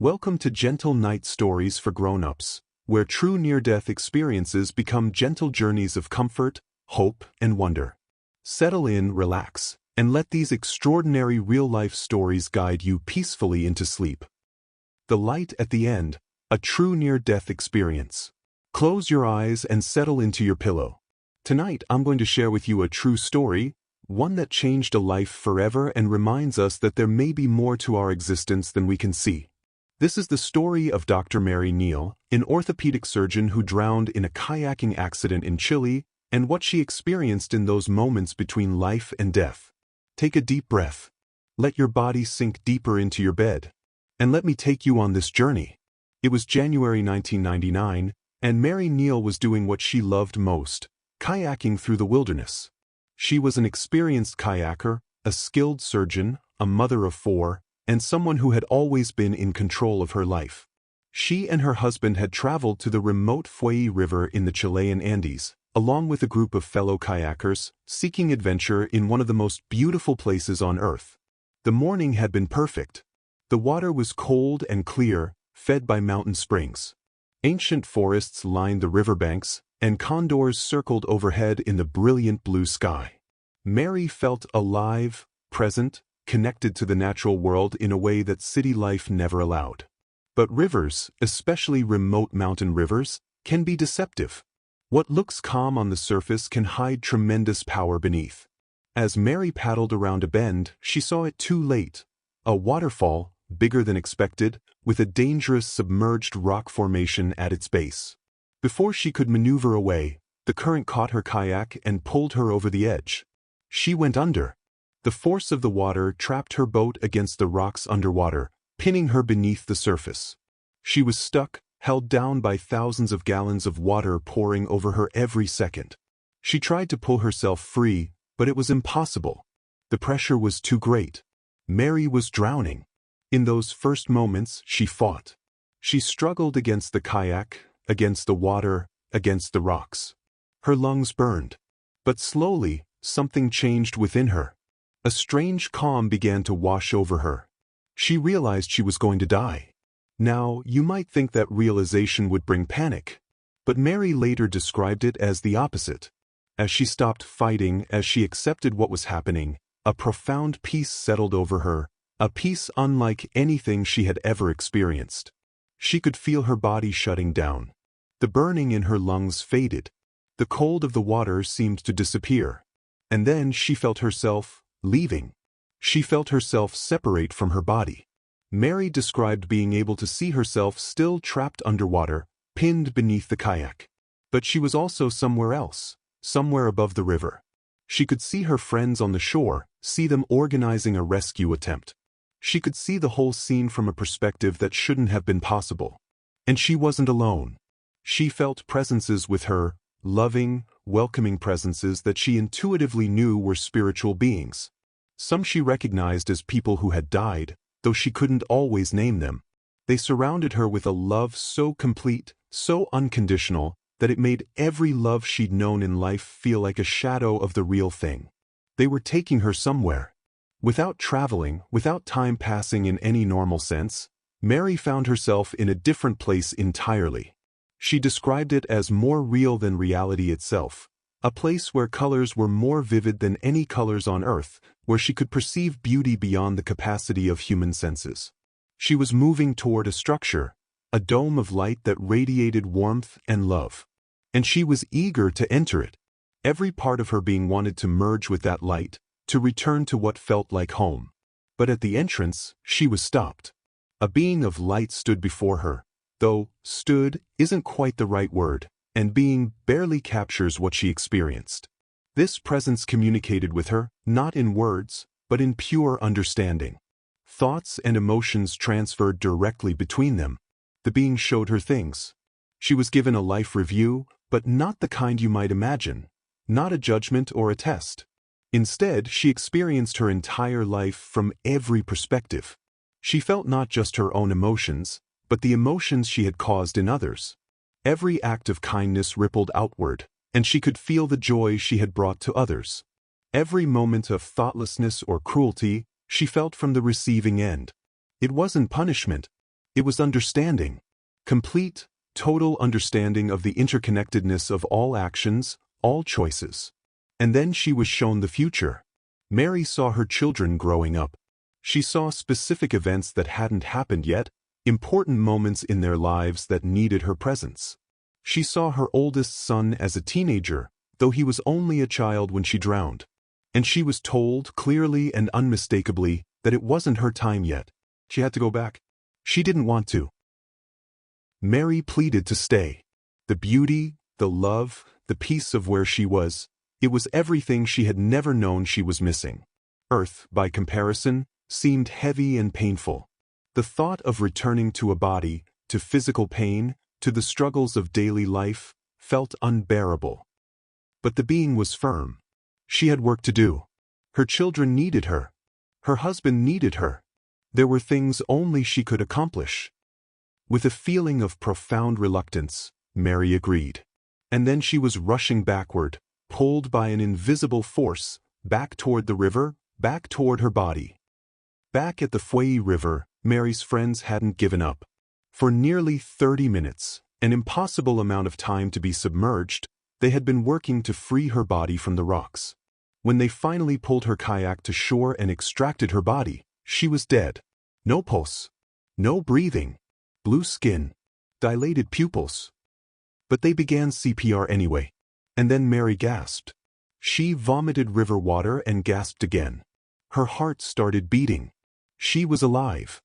Welcome to Gentle Night Stories for Grown-Ups, where true near-death experiences become gentle journeys of comfort, hope, and wonder. Settle in, relax, and let these extraordinary real-life stories guide you peacefully into sleep. The light at the end, a true near-death experience. Close your eyes and settle into your pillow. Tonight I'm going to share with you a true story, one that changed a life forever and reminds us that there may be more to our existence than we can see. This is the story of Dr. Mary Neal, an orthopedic surgeon who drowned in a kayaking accident in Chile, and what she experienced in those moments between life and death. Take a deep breath. Let your body sink deeper into your bed. And let me take you on this journey. It was January 1999, and Mary Neal was doing what she loved most, kayaking through the wilderness. She was an experienced kayaker, a skilled surgeon, a mother of 4, and someone who had always been in control of her life. She and her husband had traveled to the remote Fue River in the Chilean Andes, along with a group of fellow kayakers, seeking adventure in one of the most beautiful places on Earth. The morning had been perfect. The water was cold and clear, fed by mountain springs. Ancient forests lined the riverbanks, and condors circled overhead in the brilliant blue sky. Mary felt alive, present, connected to the natural world in a way that city life never allowed. But rivers, especially remote mountain rivers, can be deceptive. What looks calm on the surface can hide tremendous power beneath. As Mary paddled around a bend, she saw it too late. A waterfall, bigger than expected, with a dangerous submerged rock formation at its base. Before she could maneuver away, the current caught her kayak and pulled her over the edge. She went under. The force of the water trapped her boat against the rocks underwater, pinning her beneath the surface. She was stuck, held down by thousands of gallons of water pouring over her every second. She tried to pull herself free, but it was impossible. The pressure was too great. Mary was drowning. In those first moments, she fought. She struggled against the kayak, against the water, against the rocks. Her lungs burned. But slowly, something changed within her. A strange calm began to wash over her. She realized she was going to die. Now, you might think that realization would bring panic. But Mary later described it as the opposite. As she stopped fighting, as she accepted what was happening, a profound peace settled over her, a peace unlike anything she had ever experienced. She could feel her body shutting down. The burning in her lungs faded. The cold of the water seemed to disappear. And then she felt herself leaving. She felt herself separate from her body. Mary described being able to see herself still trapped underwater, pinned beneath the kayak. But she was also somewhere else, somewhere above the river. She could see her friends on the shore, see them organizing a rescue attempt. She could see the whole scene from a perspective that shouldn't have been possible. And she wasn't alone. She felt presences with her, loving, welcoming presences that she intuitively knew were spiritual beings. Some she recognized as people who had died, though she couldn't always name them. They surrounded her with a love so complete, so unconditional, that it made every love she'd known in life feel like a shadow of the real thing. They were taking her somewhere. Without traveling, without time passing in any normal sense, Mary found herself in a different place entirely. She described it as more real than reality itself, a place where colors were more vivid than any colors on Earth, where she could perceive beauty beyond the capacity of human senses. She was moving toward a structure, a dome of light that radiated warmth and love. And she was eager to enter it. Every part of her being wanted to merge with that light, to return to what felt like home. But at the entrance, she was stopped. A being of light stood before her, though stood isn't quite the right word, and being barely captures what she experienced. This presence communicated with her, not in words, but in pure understanding. Thoughts and emotions transferred directly between them. The being showed her things. She was given a life review, but not the kind you might imagine, not a judgment or a test. Instead, she experienced her entire life from every perspective. She felt not just her own emotions, but the emotions she had caused in others. Every act of kindness rippled outward, and she could feel the joy she had brought to others. Every moment of thoughtlessness or cruelty she felt from the receiving end. It wasn't punishment. It was understanding. Complete, total understanding of the interconnectedness of all actions, all choices. And then she was shown the future. Mary saw her children growing up. She saw specific events that hadn't happened yet, important moments in their lives that needed her presence. She saw her oldest son as a teenager, though he was only a child when she drowned. And she was told clearly and unmistakably that it wasn't her time yet. She had to go back. She didn't want to. Mary pleaded to stay. The beauty, the love, the peace of where she was, it was everything she had never known she was missing. Earth, by comparison, seemed heavy and painful. The thought of returning to a body, to physical pain, to the struggles of daily life, felt unbearable. But the being was firm. She had work to do. Her children needed her. Her husband needed her. There were things only she could accomplish. With a feeling of profound reluctance, Mary agreed. And then she was rushing backward, pulled by an invisible force, back toward the river, back toward her body. Back at the Feuille River, Mary's friends hadn't given up. For nearly 30 minutes, an impossible amount of time to be submerged, they had been working to free her body from the rocks. When they finally pulled her kayak to shore and extracted her body, she was dead. No pulse. No breathing. Blue skin. Dilated pupils. But they began CPR anyway. And then Mary gasped. She vomited river water and gasped again. Her heart started beating. She was alive.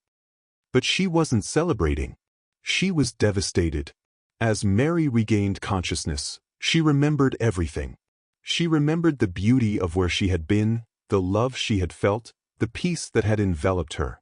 But she wasn't celebrating. She was devastated. As Mary regained consciousness, she remembered everything. She remembered the beauty of where she had been, the love she had felt, the peace that had enveloped her.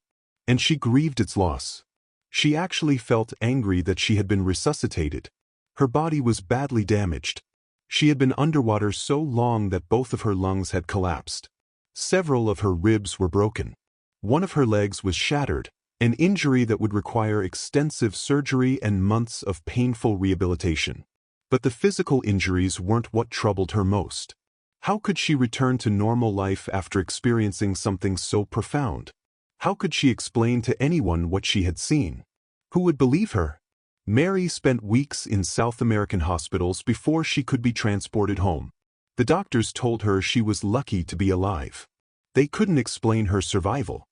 And she grieved its loss. She actually felt angry that she had been resuscitated. Her body was badly damaged. She had been underwater so long that both of her lungs had collapsed. Several of her ribs were broken. One of her legs was shattered, an injury that would require extensive surgery and months of painful rehabilitation. But the physical injuries weren't what troubled her most. How could she return to normal life after experiencing something so profound? How could she explain to anyone what she had seen? Who would believe her? Mary spent weeks in South American hospitals before she could be transported home. The doctors told her she was lucky to be alive. They couldn't explain her survival.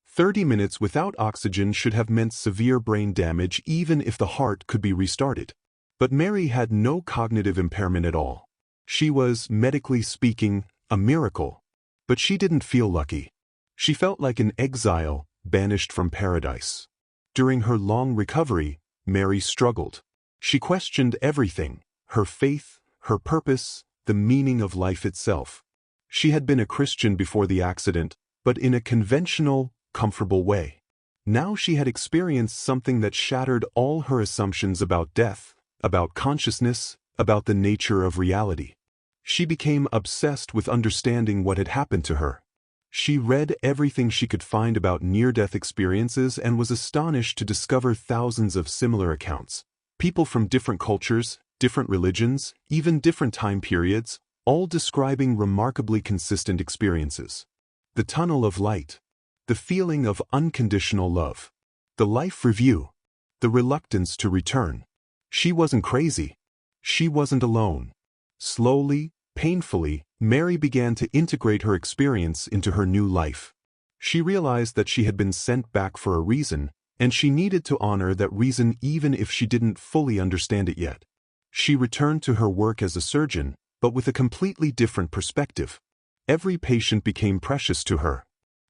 30 minutes without oxygen should have meant severe brain damage even if the heart could be restarted. But Mary had no cognitive impairment at all. She was, medically speaking, a miracle. But she didn't feel lucky. She felt like an exile, banished from paradise. During her long recovery, Mary struggled. She questioned everything, her faith, her purpose, the meaning of life itself. She had been a Christian before the accident, but in a conventional, comfortable way. Now she had experienced something that shattered all her assumptions about death, about consciousness, about the nature of reality. She became obsessed with understanding what had happened to her. She read everything she could find about near-death experiences and was astonished to discover thousands of similar accounts. People from different cultures, different religions, even different time periods, all describing remarkably consistent experiences. The tunnel of light. The feeling of unconditional love. The life review. The reluctance to return. She wasn't crazy. She wasn't alone. Slowly, painfully, Mary began to integrate her experience into her new life. She realized that she had been sent back for a reason, and she needed to honor that reason even if she didn't fully understand it yet. She returned to her work as a surgeon, but with a completely different perspective. Every patient became precious to her.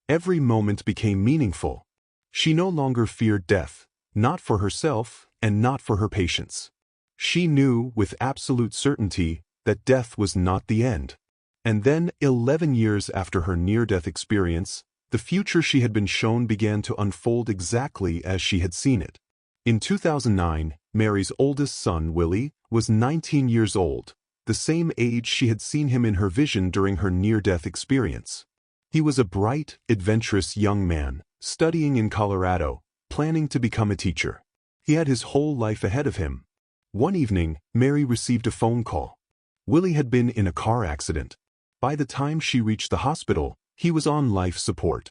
Every moment became meaningful. She no longer feared death, not for herself and not for her patients. She knew with absolute certainty that death was not the end. And then, 11 years after her near-death experience, the future she had been shown began to unfold exactly as she had seen it. In 2009, Mary's oldest son, Willie, was 19 years old, the same age she had seen him in her vision during her near-death experience. He was a bright, adventurous young man, studying in Colorado, planning to become a teacher. He had his whole life ahead of him. One evening, Mary received a phone call. Willie had been in a car accident. By the time she reached the hospital, he was on life support.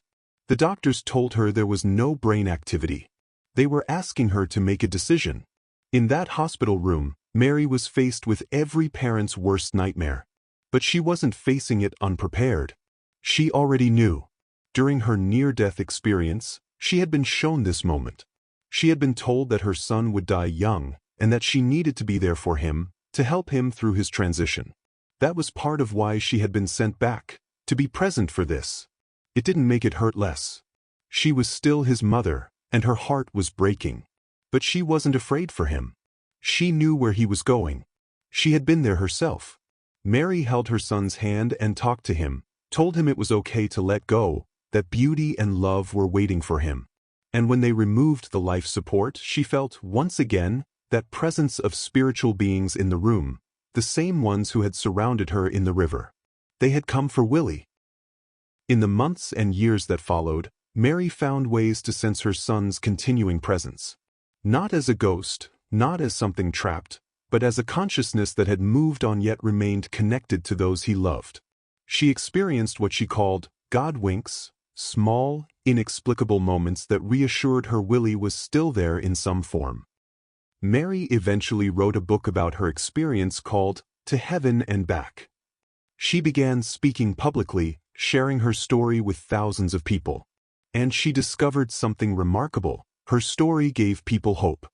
The doctors told her there was no brain activity. They were asking her to make a decision. In that hospital room, Mary was faced with every parent's worst nightmare. But she wasn't facing it unprepared. She already knew. During her near-death experience, she had been shown this moment. She had been told that her son would die young, and that she needed to be there for him, to help him through his transition. That was part of why she had been sent back, to be present for this. It didn't make it hurt less. She was still his mother, and her heart was breaking. But she wasn't afraid for him. She knew where he was going. She had been there herself. Mary held her son's hand and talked to him, told him it was okay to let go, that beauty and love were waiting for him. And when they removed the life support, she felt, once again, that presence of spiritual beings in the room, the same ones who had surrounded her in the river. They had come for Willie. In the months and years that followed, Mary found ways to sense her son's continuing presence. Not as a ghost, not as something trapped, but as a consciousness that had moved on yet remained connected to those he loved. She experienced what she called God winks, small, inexplicable moments that reassured her Willie was still there in some form. Mary eventually wrote a book about her experience called To Heaven and Back. She began speaking publicly, sharing her story with thousands of people. And she discovered something remarkable. Her story gave people hope.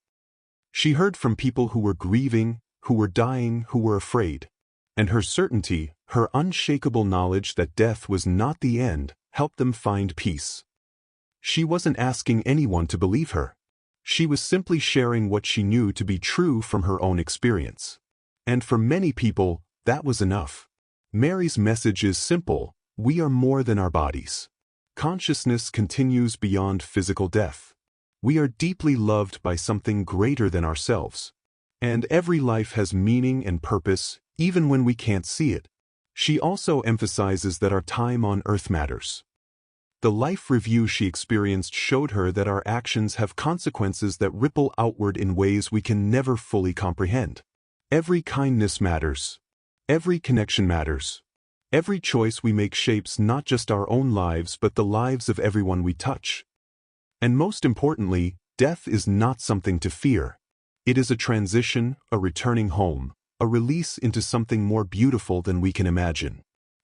She heard from people who were grieving, who were dying, who were afraid. And her certainty, her unshakable knowledge that death was not the end, helped them find peace. She wasn't asking anyone to believe her. She was simply sharing what she knew to be true from her own experience. And for many people, that was enough. Mary's message is simple: we are more than our bodies. Consciousness continues beyond physical death. We are deeply loved by something greater than ourselves. And every life has meaning and purpose, even when we can't see it. She also emphasizes that our time on earth matters. The life review she experienced showed her that our actions have consequences that ripple outward in ways we can never fully comprehend. Every kindness matters. Every connection matters. Every choice we make shapes not just our own lives but the lives of everyone we touch. And most importantly, death is not something to fear. It is a transition, a returning home, a release into something more beautiful than we can imagine.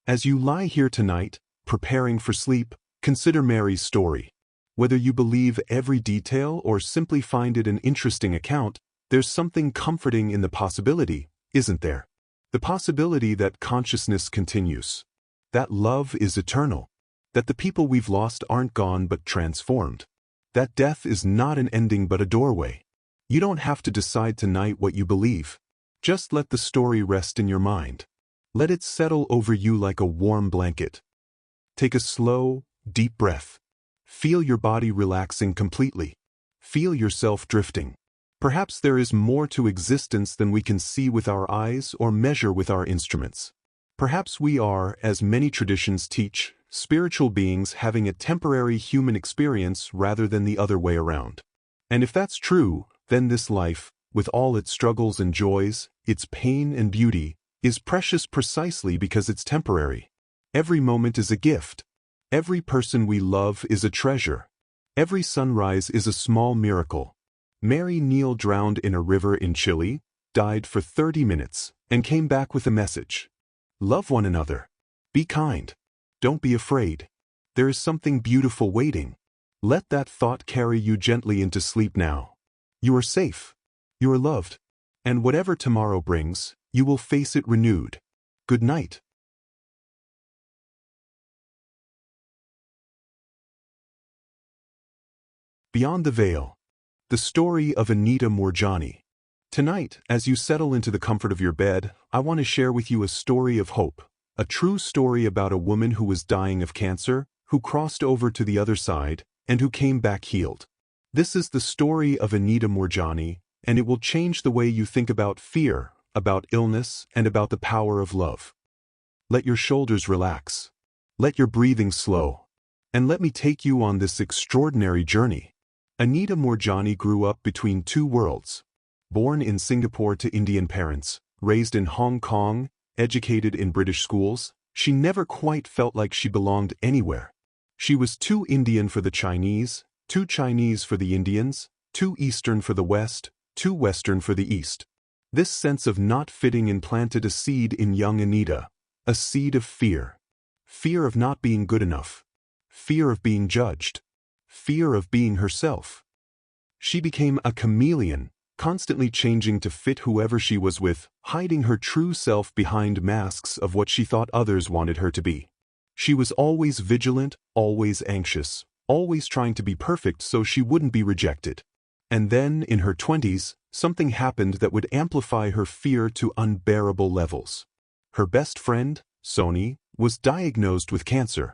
As you lie here tonight, preparing for sleep, consider Mary's story. Whether you believe every detail or simply find it an interesting account, there's something comforting in the possibility, isn't there? The possibility that consciousness continues. That love is eternal. That the people we've lost aren't gone but transformed. That death is not an ending but a doorway. You don't have to decide tonight what you believe. Just let the story rest in your mind. Let it settle over you like a warm blanket. Take a slow, deep breath. Feel your body relaxing completely. Feel yourself drifting. Perhaps there is more to existence than we can see with our eyes or measure with our instruments. Perhaps we are, as many traditions teach, spiritual beings having a temporary human experience rather than the other way around. And if that's true, then this life, with all its struggles and joys, its pain and beauty, is precious precisely because it's temporary. Every moment is a gift. Every person we love is a treasure. Every sunrise is a small miracle. Mary Neal drowned in a river in Chile, died for 30 minutes, and came back with a message. Love one another. Be kind. Don't be afraid. There is something beautiful waiting. Let that thought carry you gently into sleep now. You are safe. You are loved. And whatever tomorrow brings, you will face it renewed. Good night. Beyond the Veil. The story of Anita Moorjani. Tonight, as you settle into the comfort of your bed, I want to share with you a story of hope. A true story about a woman who was dying of cancer, who crossed over to the other side, and who came back healed. This is the story of Anita Moorjani, and it will change the way you think about fear, about illness, and about the power of love. Let your shoulders relax. Let your breathing slow. And let me take you on this extraordinary journey. Anita Moorjani grew up between two worlds. Born in Singapore to Indian parents, raised in Hong Kong, educated in British schools, she never quite felt like she belonged anywhere. She was too Indian for the Chinese, too Chinese for the Indians, too Eastern for the West, too Western for the East. This sense of not fitting implanted a seed in young Anita, a seed of fear. Fear of not being good enough. Fear of being judged. Fear of being herself. She became a chameleon, constantly changing to fit whoever she was with, hiding her true self behind masks of what she thought others wanted her to be. She was always vigilant, always anxious, always trying to be perfect so she wouldn't be rejected. And then, in her 20s, something happened that would amplify her fear to unbearable levels. Her best friend, Sony, was diagnosed with cancer.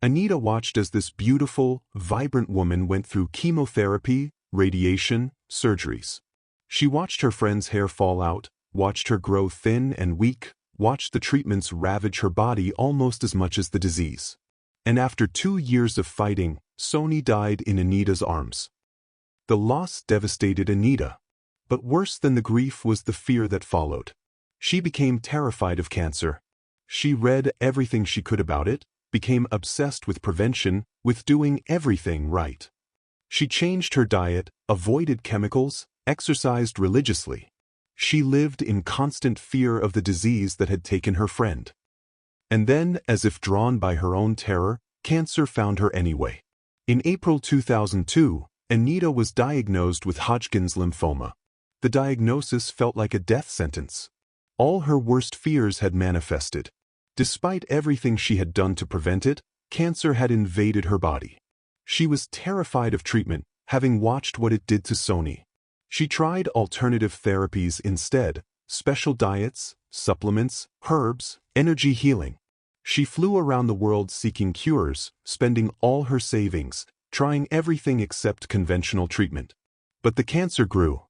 Anita watched as this beautiful, vibrant woman went through chemotherapy, radiation, surgeries. She watched her friend's hair fall out, watched her grow thin and weak, watched the treatments ravage her body almost as much as the disease. And after 2 years of fighting, Sony died in Anita's arms. The loss devastated Anita. But worse than the grief was the fear that followed. She became terrified of cancer. She read everything she could about it, became obsessed with prevention, with doing everything right. She changed her diet, avoided chemicals, exercised religiously. She lived in constant fear of the disease that had taken her friend. And then, as if drawn by her own terror, cancer found her anyway. In April 2002, Anita was diagnosed with Hodgkin's lymphoma. The diagnosis felt like a death sentence. All her worst fears had manifested. Despite everything she had done to prevent it, cancer had invaded her body. She was terrified of treatment, having watched what it did to Sony. She tried alternative therapies instead, special diets, supplements, herbs, energy healing. She flew around the world seeking cures, spending all her savings, trying everything except conventional treatment. But the cancer grew.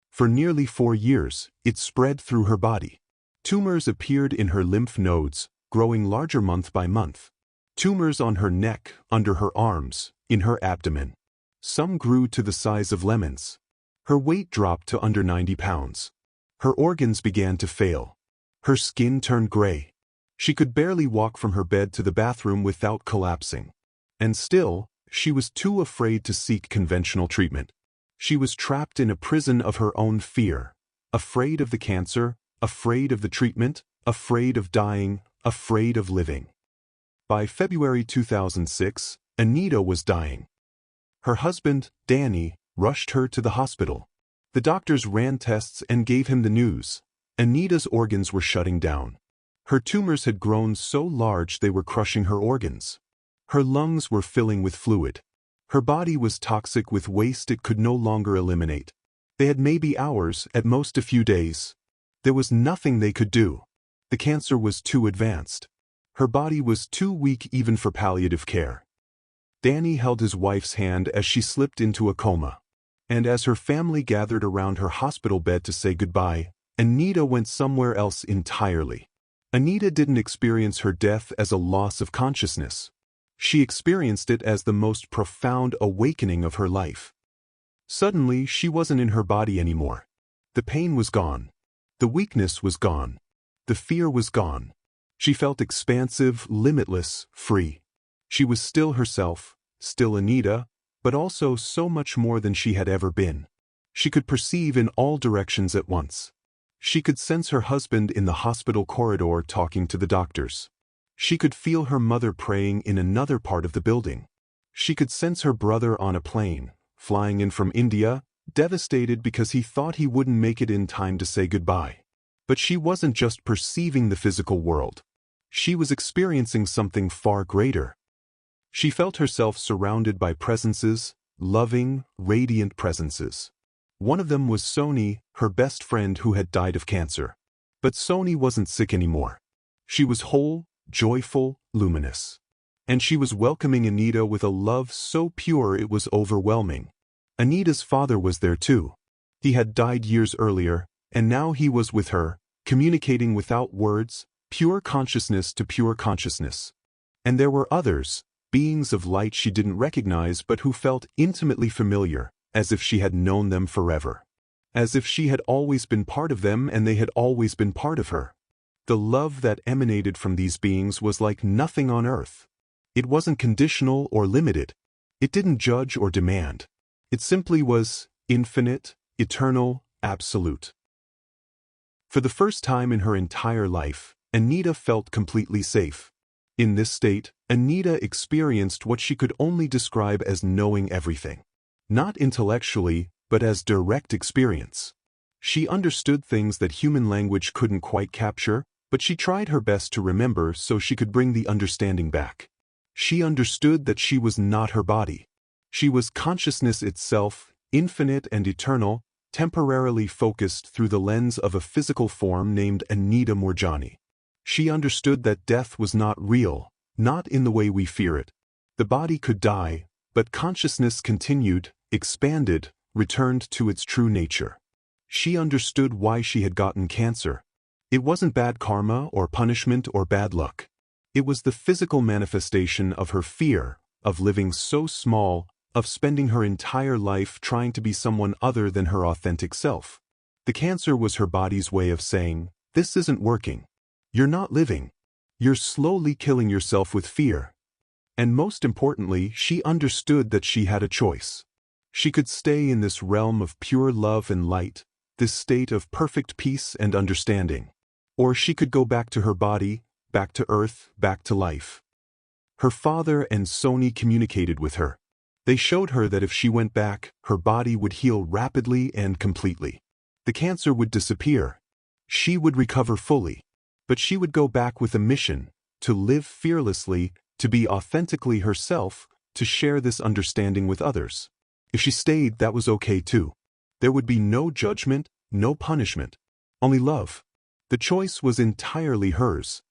For nearly 4 years, it spread through her body. Tumors appeared in her lymph nodes, growing larger month by month. Tumors on her neck, under her arms, in her abdomen. Some grew to the size of lemons. Her weight dropped to under 90 pounds. Her organs began to fail. Her skin turned gray. She could barely walk from her bed to the bathroom without collapsing. And still, she was too afraid to seek conventional treatment. She was trapped in a prison of her own fear, afraid of the cancer, afraid of the treatment, afraid of dying, afraid of living. By February 2006, Anita was dying. Her husband, Danny, rushed her to the hospital. The doctors ran tests and gave him the news. Anita's organs were shutting down. Her tumors had grown so large they were crushing her organs. Her lungs were filling with fluid. Her body was toxic with waste it could no longer eliminate. They had maybe hours, at most a few days. There was nothing they could do. The cancer was too advanced. Her body was too weak even for palliative care. Danny held his wife's hand as she slipped into a coma. And as her family gathered around her hospital bed to say goodbye, Anita went somewhere else entirely. Anita didn't experience her death as a loss of consciousness. She experienced it as the most profound awakening of her life. Suddenly, she wasn't in her body anymore. The pain was gone. The weakness was gone. The fear was gone. She felt expansive, limitless, free. She was still herself, still Anita, but also so much more than she had ever been. She could perceive in all directions at once. She could sense her husband in the hospital corridor talking to the doctors. She could feel her mother praying in another part of the building. She could sense her brother on a plane, flying in from India, devastated because he thought he wouldn't make it in time to say goodbye. But she wasn't just perceiving the physical world. She was experiencing something far greater. She felt herself surrounded by presences, loving, radiant presences. One of them was Sony, her best friend who had died of cancer. But Sony wasn't sick anymore. She was whole, joyful, luminous. And she was welcoming Anita with a love so pure it was overwhelming. Anita's father was there too. He had died years earlier, and now he was with her, communicating without words, pure consciousness to pure consciousness. And there were others, beings of light she didn't recognize but who felt intimately familiar, as if she had known them forever. As if she had always been part of them and they had always been part of her. The love that emanated from these beings was like nothing on earth. It wasn't conditional or limited. It didn't judge or demand. It simply was, infinite, eternal, absolute. For the first time in her entire life, Anita felt completely safe. In this state, Anita experienced what she could only describe as knowing everything. Not intellectually, but as direct experience. She understood things that human language couldn't quite capture, but she tried her best to remember so she could bring the understanding back. She understood that she was not her body. She was consciousness itself, infinite and eternal, temporarily focused through the lens of a physical form named Anita Moorjani. She understood that death was not real, not in the way we fear it. The body could die, but consciousness continued, expanded, returned to its true nature. She understood why she had gotten cancer. It wasn't bad karma or punishment or bad luck. It was the physical manifestation of her fear, of living so small, of spending her entire life trying to be someone other than her authentic self. The cancer was her body's way of saying, "This isn't working. You're not living. You're slowly killing yourself with fear." And most importantly, she understood that she had a choice. She could stay in this realm of pure love and light, this state of perfect peace and understanding. Or she could go back to her body, back to earth, back to life. Her father and Sony communicated with her. They showed her that if she went back, her body would heal rapidly and completely. The cancer would disappear. She would recover fully. But she would go back with a mission, to live fearlessly, to be authentically herself, to share this understanding with others. If she stayed, that was okay too. There would be no judgment, no punishment. Only love. The choice was entirely hers.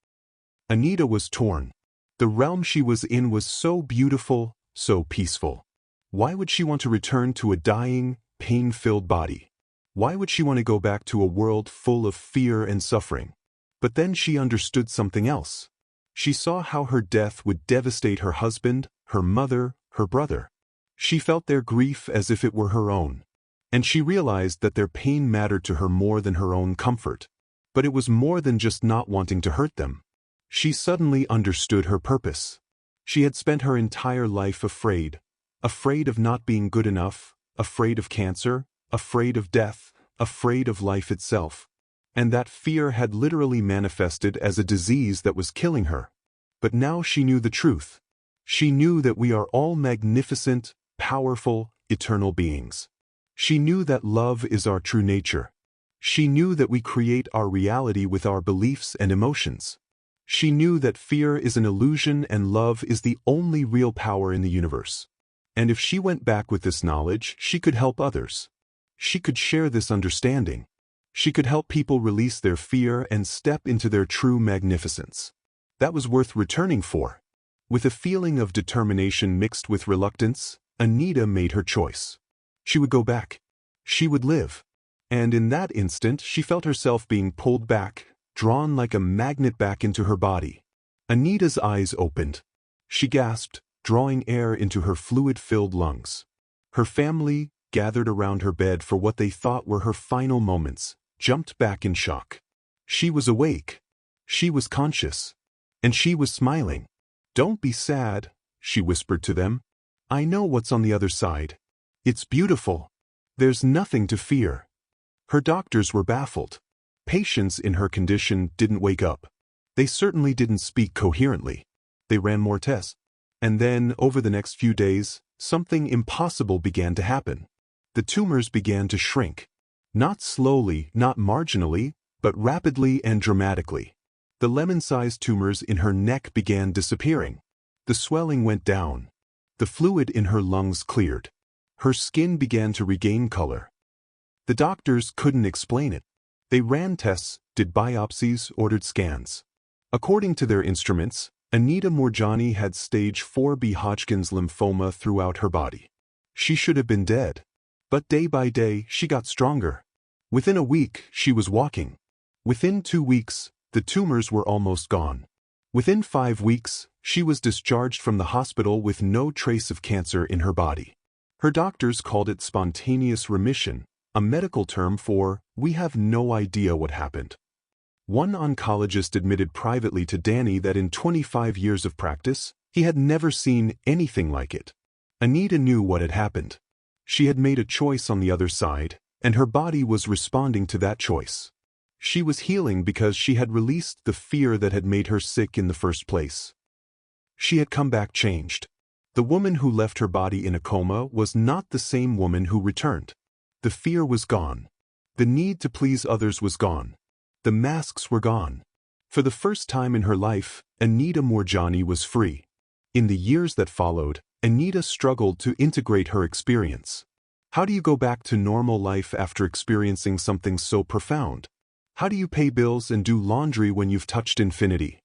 Anita was torn. The realm she was in was so beautiful, so peaceful. Why would she want to return to a dying, pain-filled body? Why would she want to go back to a world full of fear and suffering? But then she understood something else. She saw how her death would devastate her husband, her mother, her brother. She felt their grief as if it were her own. And she realized that their pain mattered to her more than her own comfort. But it was more than just not wanting to hurt them. She suddenly understood her purpose. She had spent her entire life afraid of not being good enough, afraid of cancer, afraid of death, afraid of life itself. And that fear had literally manifested as a disease that was killing her. But now she knew the truth. She knew that we are all magnificent, powerful, eternal beings. She knew that love is our true nature. She knew that we create our reality with our beliefs and emotions. She knew that fear is an illusion and love is the only real power in the universe. And if she went back with this knowledge, she could help others. She could share this understanding. She could help people release their fear and step into their true magnificence. That was worth returning for. With a feeling of determination mixed with reluctance, Anita made her choice. She would go back. She would live. And in that instant, she felt herself being pulled back, drawn like a magnet back into her body. Anita's eyes opened. She gasped, drawing air into her fluid-filled lungs. Her family, gathered around her bed for what they thought were her final moments, jumped back in shock. She was awake. She was conscious. And she was smiling. "Don't be sad," she whispered to them. "I know what's on the other side. It's beautiful. There's nothing to fear." Her doctors were baffled. Patients in her condition didn't wake up. They certainly didn't speak coherently. They ran more tests. And then, over the next few days, something impossible began to happen. The tumors began to shrink. Not slowly, not marginally, but rapidly and dramatically. The lemon-sized tumors in her neck began disappearing. The swelling went down. The fluid in her lungs cleared. Her skin began to regain color. The doctors couldn't explain it. They ran tests, did biopsies, ordered scans. According to their instruments, Anita Moorjani had stage 4B Hodgkin's lymphoma throughout her body. She should have been dead. But day by day, she got stronger. Within a week, she was walking. Within 2 weeks, the tumors were almost gone. Within 5 weeks, she was discharged from the hospital with no trace of cancer in her body. Her doctors called it spontaneous remission, a medical term for, "We have no idea what happened." One oncologist admitted privately to Danny that in 25 years of practice, he had never seen anything like it. Anita knew what had happened. She had made a choice on the other side, and her body was responding to that choice. She was healing because she had released the fear that had made her sick in the first place. She had come back changed. The woman who left her body in a coma was not the same woman who returned. The fear was gone. The need to please others was gone. The masks were gone. For the first time in her life, Anita Moorjani was free. In the years that followed, Anita struggled to integrate her experience. How do you go back to normal life after experiencing something so profound? How do you pay bills and do laundry when you've touched infinity?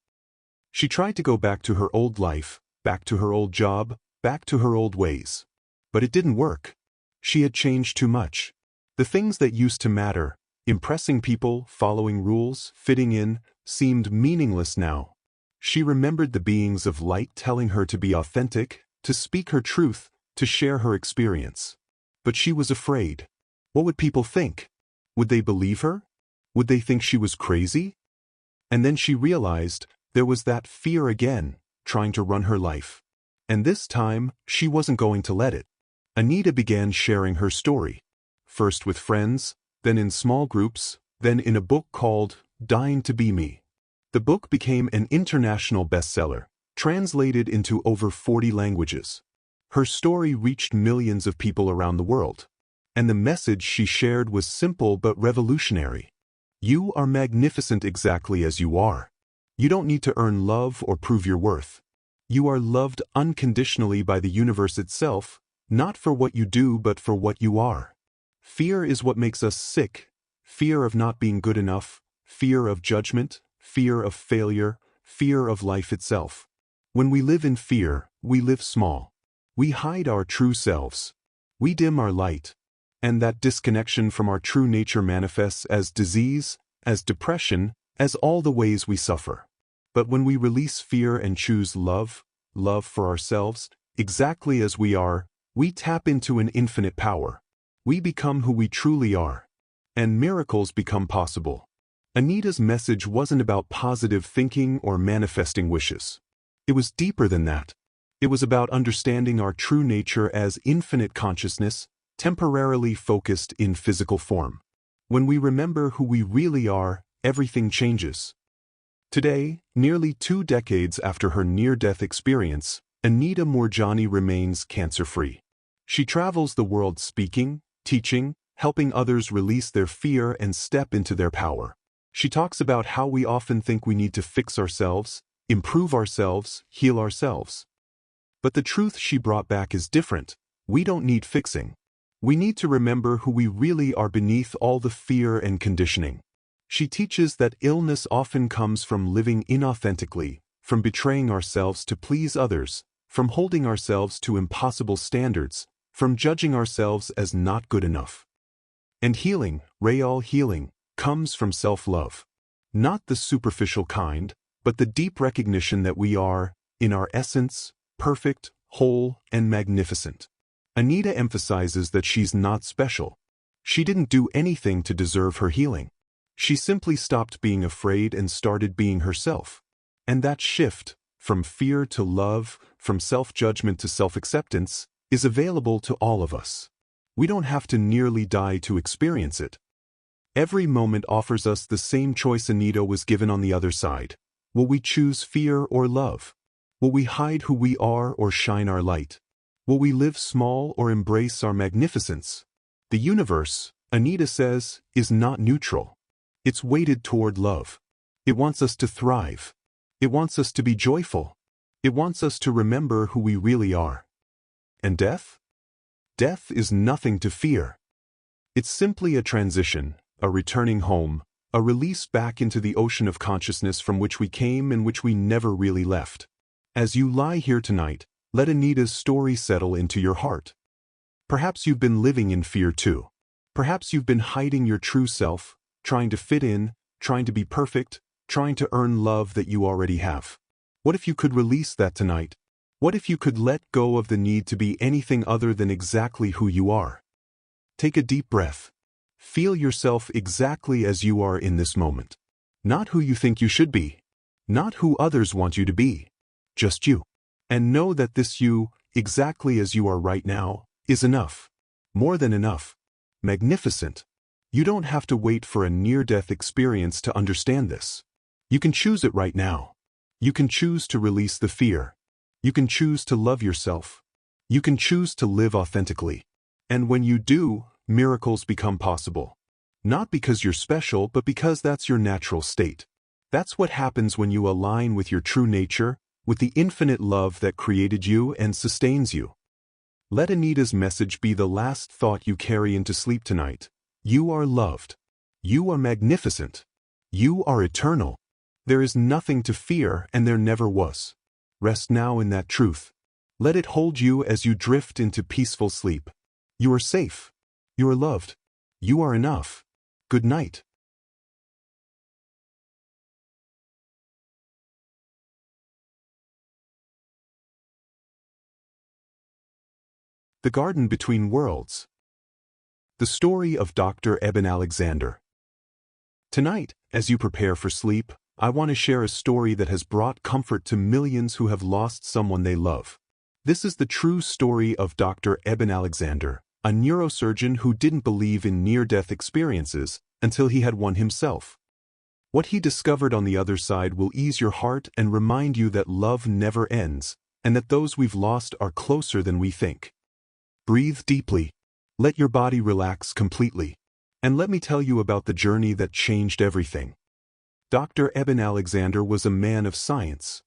She tried to go back to her old life, back to her old job, back to her old ways. But it didn't work. She had changed too much. The things that used to matter, impressing people, following rules, fitting in, seemed meaningless now. She remembered the beings of light telling her to be authentic, to speak her truth, to share her experience. But she was afraid. What would people think? Would they believe her? Would they think she was crazy? And then she realized there was that fear again, trying to run her life. And this time, she wasn't going to let it. Anita began sharing her story. First with friends, then in small groups, then in a book called Dying to Be Me. The book became an international bestseller, translated into over 40 languages. Her story reached millions of people around the world. And the message she shared was simple but revolutionary. You are magnificent exactly as you are. You don't need to earn love or prove your worth. You are loved unconditionally by the universe itself, not for what you do but for what you are. Fear is what makes us sick. Fear of not being good enough, fear of judgment, fear of failure, fear of life itself. When we live in fear, we live small. We hide our true selves. We dim our light. And that disconnection from our true nature manifests as disease, as depression, as all the ways we suffer. But when we release fear and choose love, love for ourselves, exactly as we are, we tap into an infinite power. We become who we truly are. And miracles become possible. Anita's message wasn't about positive thinking or manifesting wishes. It was deeper than that. It was about understanding our true nature as infinite consciousness, temporarily focused in physical form. When we remember who we really are, everything changes. Today, nearly 2 decades after her near-death experience, Anita Moorjani remains cancer-free. She travels the world speaking, teaching, helping others release their fear and step into their power. She talks about how we often think we need to fix ourselves, improve ourselves, heal ourselves. But the truth she brought back is different. We don't need fixing. We need to remember who we really are beneath all the fear and conditioning. She teaches that illness often comes from living inauthentically, from betraying ourselves to please others, from holding ourselves to impossible standards, from judging ourselves as not good enough. And healing, real healing, comes from self-love. Not the superficial kind, but the deep recognition that we are, in our essence, perfect, whole, and magnificent. Anita emphasizes that she's not special. She didn't do anything to deserve her healing. She simply stopped being afraid and started being herself. And that shift, from fear to love, from self-judgment to self-acceptance, is available to all of us. We don't have to nearly die to experience it. Every moment offers us the same choice Anita was given on the other side. Will we choose fear or love? Will we hide who we are or shine our light? Will we live small or embrace our magnificence? The universe, Anita says, is not neutral. It's weighted toward love. It wants us to thrive. It wants us to be joyful. It wants us to remember who we really are. And death? Death is nothing to fear. It's simply a transition, a returning home, a release back into the ocean of consciousness from which we came and which we never really left. As you lie here tonight, let Anita's story settle into your heart. Perhaps you've been living in fear too. Perhaps you've been hiding your true self, trying to fit in, trying to be perfect, trying to earn love that you already have. What if you could release that tonight? What if you could let go of the need to be anything other than exactly who you are? Take a deep breath. Feel yourself exactly as you are in this moment. Not who you think you should be. Not who others want you to be. Just you. And know that this you, exactly as you are right now, is enough. More than enough. Magnificent. You don't have to wait for a near-death experience to understand this. You can choose it right now. You can choose to release the fear. You can choose to love yourself. You can choose to live authentically. And when you do, miracles become possible. Not because you're special, but because that's your natural state. That's what happens when you align with your true nature, with the infinite love that created you and sustains you. Let Anita's message be the last thought you carry into sleep tonight. You are loved. You are magnificent. You are eternal. There is nothing to fear, and there never was. Rest now in that truth. Let it hold you as you drift into peaceful sleep. You are safe. You are loved. You are enough. Good night. The Garden Between Worlds. The story of Dr. Eben Alexander. Tonight, as you prepare for sleep, I want to share a story that has brought comfort to millions who have lost someone they love. This is the true story of Dr. Eben Alexander, a neurosurgeon who didn't believe in near-death experiences until he had one himself. What he discovered on the other side will ease your heart and remind you that love never ends, and that those we've lost are closer than we think. Breathe deeply. Let your body relax completely. And let me tell you about the journey that changed everything. Dr. Eben Alexander was a man of science.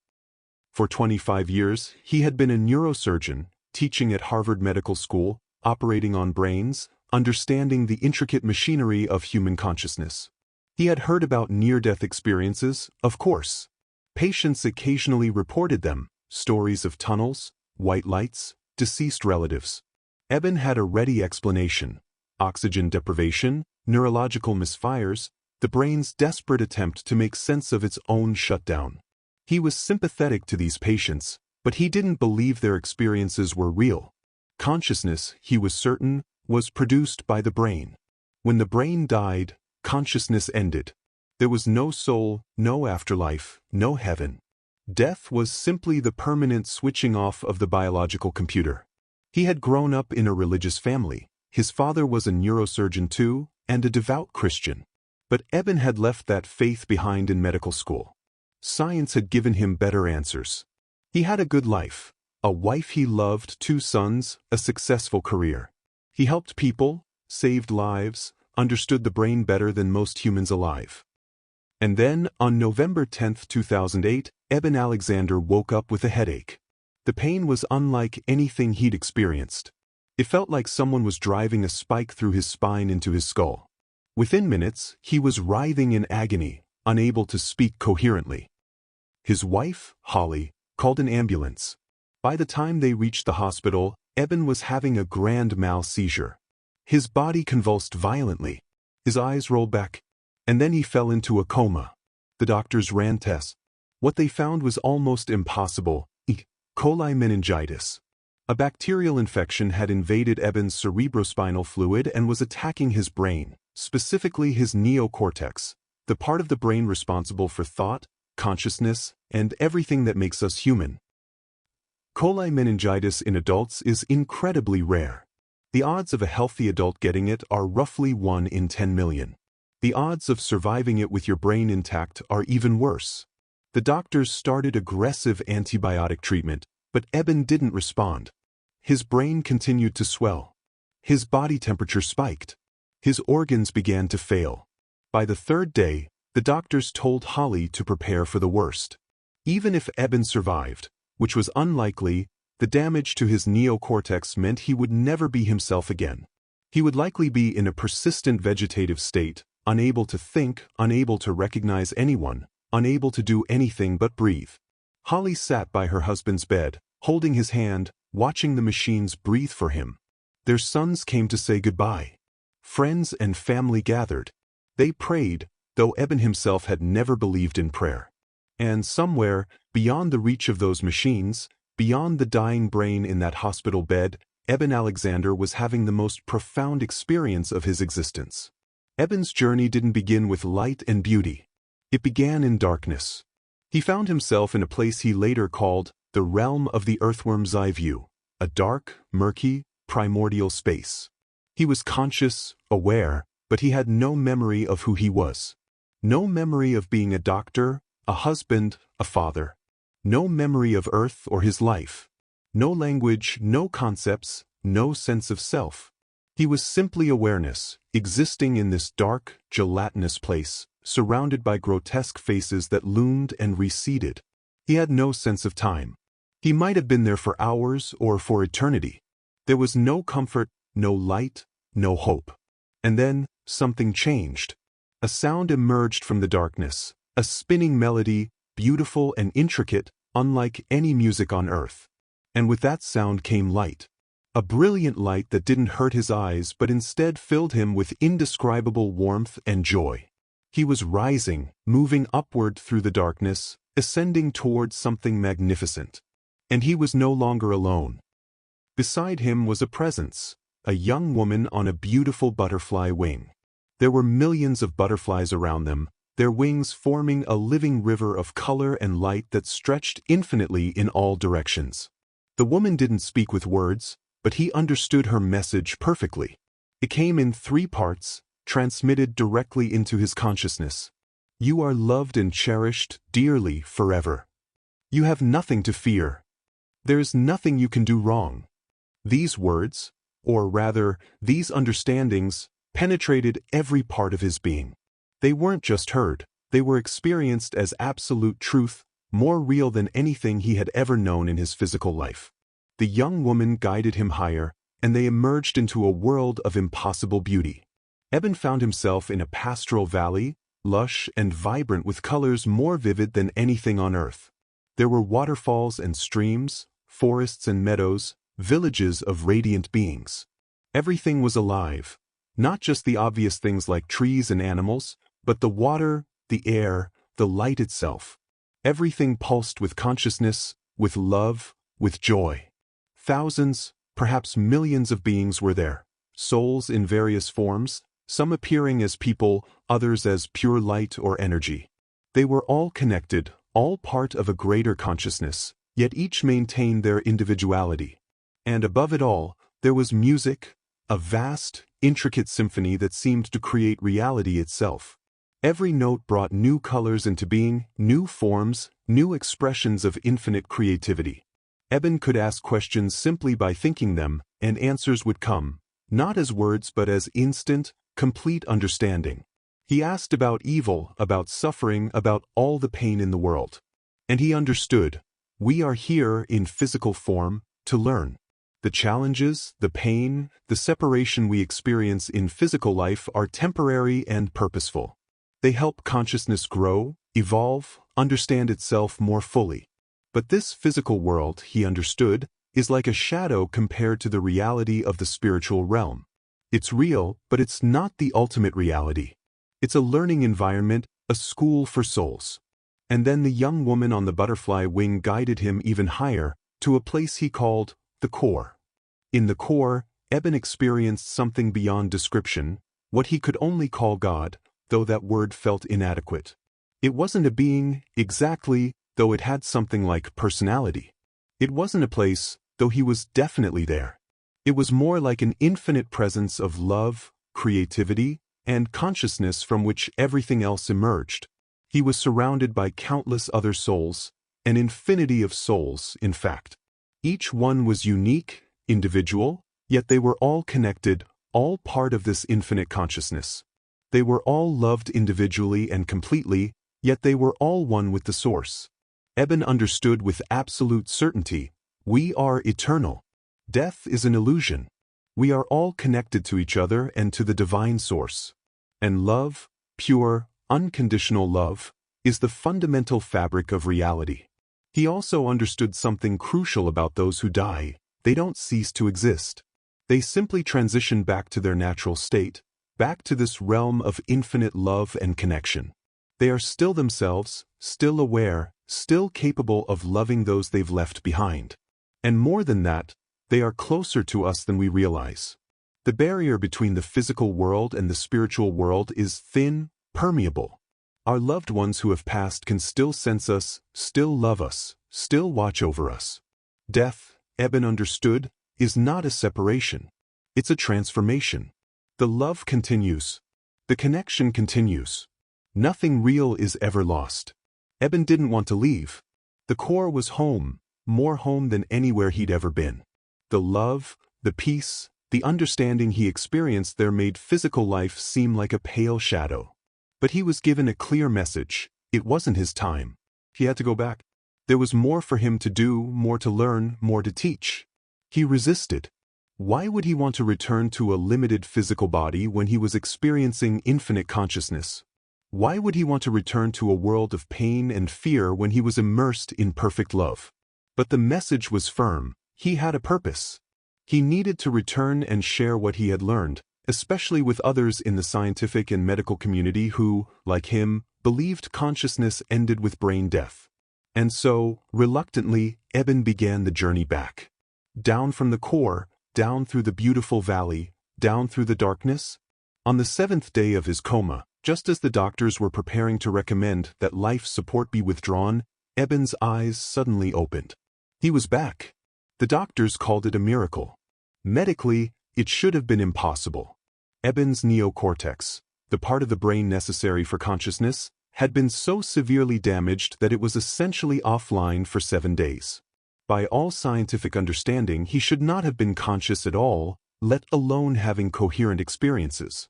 For 25 years, he had been a neurosurgeon, teaching at Harvard Medical School, operating on brains, understanding the intricate machinery of human consciousness. He had heard about near-death experiences, of course. Patients occasionally reported them, stories of tunnels, white lights, deceased relatives. Eben had a ready explanation: oxygen deprivation, neurological misfires, the brain's desperate attempt to make sense of its own shutdown. He was sympathetic to these patients, but he didn't believe their experiences were real. Consciousness, he was certain, was produced by the brain. When the brain died, consciousness ended. There was no soul, no afterlife, no heaven. Death was simply the permanent switching off of the biological computer. He had grown up in a religious family. His father was a neurosurgeon too, and a devout Christian. But Eben had left that faith behind in medical school. Science had given him better answers. He had a good life, a wife he loved, 2 sons, a successful career. He helped people, saved lives, understood the brain better than most humans alive. And then, on November 10, 2008, Eben Alexander woke up with a headache. The pain was unlike anything he'd experienced. It felt like someone was driving a spike through his spine into his skull. Within minutes, he was writhing in agony, unable to speak coherently. His wife, Holly, called an ambulance. By the time they reached the hospital, Eben was having a grand mal seizure. His body convulsed violently. His eyes rolled back. And then he fell into a coma. The doctors ran tests. What they found was almost impossible: coli meningitis. A bacterial infection had invaded Eben's cerebrospinal fluid and was attacking his brain, specifically his neocortex, the part of the brain responsible for thought, consciousness, and everything that makes us human. Coli meningitis in adults is incredibly rare. The odds of a healthy adult getting it are roughly 1 in 10 million. The odds of surviving it with your brain intact are even worse. The doctors started aggressive antibiotic treatment, but Eben didn't respond. His brain continued to swell. His body temperature spiked. His organs began to fail. By the 3rd day, the doctors told Holly to prepare for the worst. Even if Eben survived, which was unlikely, the damage to his neocortex meant he would never be himself again. He would likely be in a persistent vegetative state, unable to think, unable to recognize anyone, unable to do anything but breathe. Holly sat by her husband's bed, holding his hand, watching the machines breathe for him. Their sons came to say goodbye. Friends and family gathered. They prayed, though Eben himself had never believed in prayer. And somewhere, beyond the reach of those machines, beyond the dying brain in that hospital bed, Eben Alexander was having the most profound experience of his existence. Eben's journey didn't begin with light and beauty. It began in darkness. He found himself in a place he later called the realm of the earthworm's eye view, a dark, murky, primordial space. He was conscious, aware, but he had no memory of who he was. No memory of being a doctor, a husband, a father. No memory of Earth or his life. No language, no concepts, no sense of self. He was simply awareness, existing in this dark, gelatinous place, surrounded by grotesque faces that loomed and receded. He had no sense of time. He might have been there for hours or for eternity. There was no comfort, no light, no hope. And then, something changed. A sound emerged from the darkness, a spinning melody, beautiful and intricate, unlike any music on earth. And with that sound came light. A brilliant light that didn't hurt his eyes but instead filled him with indescribable warmth and joy. He was rising, moving upward through the darkness, ascending towards something magnificent. And he was no longer alone. Beside him was a presence, a young woman on a beautiful butterfly wing. There were millions of butterflies around them, their wings forming a living river of color and light that stretched infinitely in all directions. The woman didn't speak with words, but he understood her message perfectly. It came in 3 parts, transmitted directly into his consciousness. You are loved and cherished dearly forever. You have nothing to fear. There's nothing you can do wrong. These words, or rather, these understandings, penetrated every part of his being. They weren't just heard, they were experienced as absolute truth, more real than anything he had ever known in his physical life. The young woman guided him higher, and they emerged into a world of impossible beauty. Eben found himself in a pastoral valley, lush and vibrant with colors more vivid than anything on earth. There were waterfalls and streams, forests and meadows, villages of radiant beings. Everything was alive, not just the obvious things like trees and animals, but the water, the air, the light itself. Everything pulsed with consciousness, with love, with joy. Thousands, perhaps millions of beings were there, souls in various forms, some appearing as people, others as pure light or energy. They were all connected, all part of a greater consciousness, yet each maintained their individuality. And above it all, there was music, a vast, intricate symphony that seemed to create reality itself. Every note brought new colors into being, new forms, new expressions of infinite creativity. Eben could ask questions simply by thinking them, and answers would come, not as words but as instant, complete understanding. He asked about evil, about suffering, about all the pain in the world. And he understood. We are here in physical form to learn. The challenges, the pain, the separation we experience in physical life are temporary and purposeful. They help consciousness grow, evolve, understand itself more fully. But this physical world, he understood, is like a shadow compared to the reality of the spiritual realm. It's real, but it's not the ultimate reality. It's a learning environment, a school for souls. And then the young woman on the butterfly wing guided him even higher, to a place he called the core. In the core, Eben experienced something beyond description, what he could only call God, though that word felt inadequate. It wasn't a being, exactly, though it had something like personality. It wasn't a place, though he was definitely there. It was more like an infinite presence of love, creativity, and consciousness from which everything else emerged. He was surrounded by countless other souls, an infinity of souls, in fact. Each one was unique, individual, yet they were all connected, all part of this infinite consciousness. They were all loved individually and completely, yet they were all one with the source. Eben understood with absolute certainty, we are eternal. Death is an illusion. We are all connected to each other and to the divine source. And love, pure, unconditional love, is the fundamental fabric of reality. He also understood something crucial about those who die. They don't cease to exist. They simply transition back to their natural state, back to this realm of infinite love and connection. They are still themselves, still aware, still capable of loving those they've left behind. And more than that, they are closer to us than we realize. The barrier between the physical world and the spiritual world is thin, permeable. Our loved ones who have passed can still sense us, still love us, still watch over us. Death, Eben understood, is not a separation. It's a transformation. The love continues. The connection continues. Nothing real is ever lost. Eben didn't want to leave. The core was home, more home than anywhere he'd ever been. The love, the peace, the understanding he experienced there made physical life seem like a pale shadow. But he was given a clear message. It wasn't his time. He had to go back. There was more for him to do, more to learn, more to teach. He resisted. Why would he want to return to a limited physical body when he was experiencing infinite consciousness? Why would he want to return to a world of pain and fear when he was immersed in perfect love? But the message was firm. He had a purpose. He needed to return and share what he had learned, especially with others in the scientific and medical community who, like him, believed consciousness ended with brain death. And so, reluctantly, Eben began the journey back. Down from the core, down through the beautiful valley, down through the darkness. On the 7th day of his coma, just as the doctors were preparing to recommend that life support be withdrawn, Eben's eyes suddenly opened. He was back. The doctors called it a miracle. Medically, it should have been impossible. Eben's neocortex, the part of the brain necessary for consciousness, had been so severely damaged that it was essentially offline for 7 days. By all scientific understanding, he should not have been conscious at all, let alone having coherent experiences.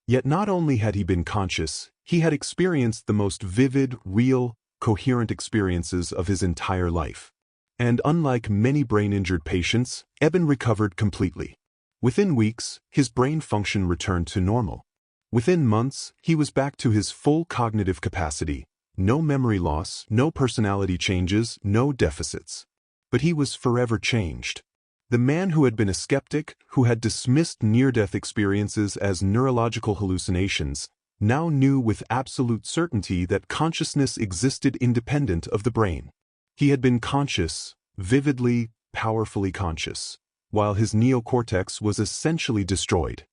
Yet not only had he been conscious, he had experienced the most vivid, real, coherent experiences of his entire life. And unlike many brain-injured patients, Eben recovered completely. Within weeks, his brain function returned to normal. Within months, he was back to his full cognitive capacity. No memory loss, no personality changes, no deficits. But he was forever changed. The man who had been a skeptic, who had dismissed near-death experiences as neurological hallucinations, now knew with absolute certainty that consciousness existed independent of the brain. He had been conscious, vividly, powerfully conscious, while his neocortex was essentially destroyed.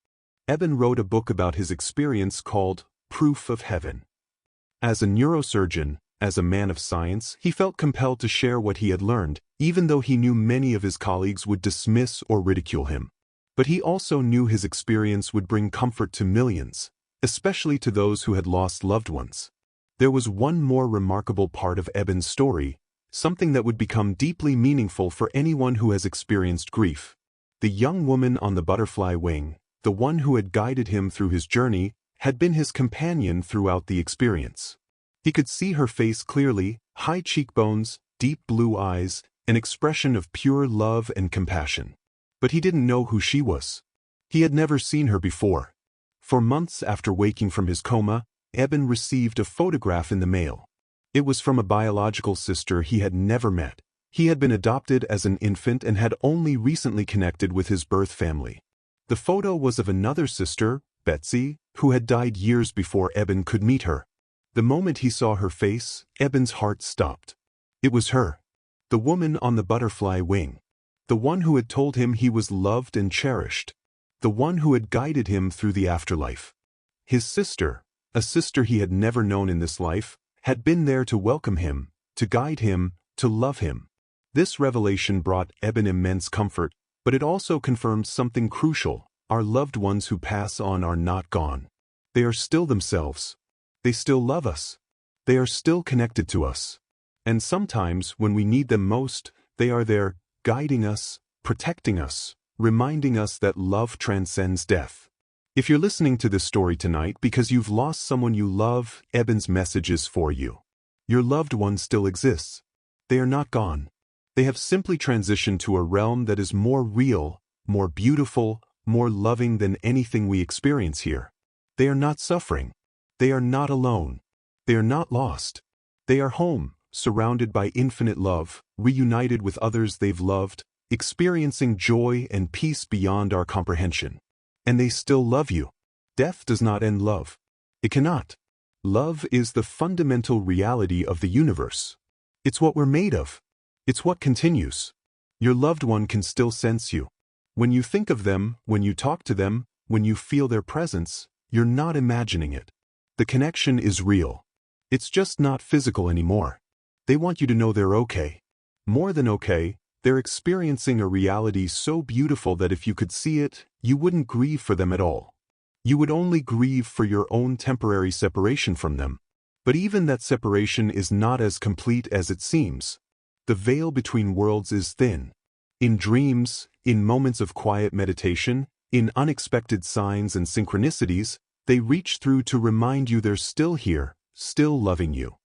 Eben wrote a book about his experience called Proof of Heaven. As a neurosurgeon, as a man of science, he felt compelled to share what he had learned, even though he knew many of his colleagues would dismiss or ridicule him. But he also knew his experience would bring comfort to millions, especially to those who had lost loved ones. There was one more remarkable part of Eben's story, something that would become deeply meaningful for anyone who has experienced grief. The young woman on the butterfly wing, the one who had guided him through his journey, had been his companion throughout the experience. He could see her face clearly, high cheekbones, deep blue eyes, an expression of pure love and compassion. But he didn't know who she was. He had never seen her before. For months after waking from his coma, Eben received a photograph in the mail. It was from a biological sister he had never met. He had been adopted as an infant and had only recently connected with his birth family. The photo was of another sister, Betsy, who had died years before Eben could meet her. The moment he saw her face, Eben's heart stopped. It was her. The woman on the butterfly wing. The one who had told him he was loved and cherished. The one who had guided him through the afterlife. His sister, a sister he had never known in this life, had been there to welcome him, to guide him, to love him. This revelation brought Eben immense comfort, but it also confirmed something crucial. Our loved ones who pass on are not gone. They are still themselves. They still love us. They are still connected to us. And sometimes, when we need them most, they are there, guiding us, protecting us, reminding us that love transcends death. If you're listening to this story tonight because you've lost someone you love, Eben's message is for you. Your loved one still exists. They are not gone. They have simply transitioned to a realm that is more real, more beautiful, more loving than anything we experience here. They are not suffering. They are not alone. They are not lost. They are home, surrounded by infinite love, reunited with others they've loved, experiencing joy and peace beyond our comprehension. And they still love you. Death does not end love. It cannot. Love is the fundamental reality of the universe. It's what we're made of. It's what continues. Your loved one can still sense you. When you think of them, when you talk to them, when you feel their presence, you're not imagining it. The connection is real. It's just not physical anymore. They want you to know they're okay. More than okay, They're experiencing a reality so beautiful that if you could see it, you wouldn't grieve for them at all. You would only grieve for your own temporary separation from them. But even that separation is not as complete as it seems. The veil between worlds is thin. In dreams, in moments of quiet meditation, in unexpected signs and synchronicities, they reach through to remind you they're still here, still loving you.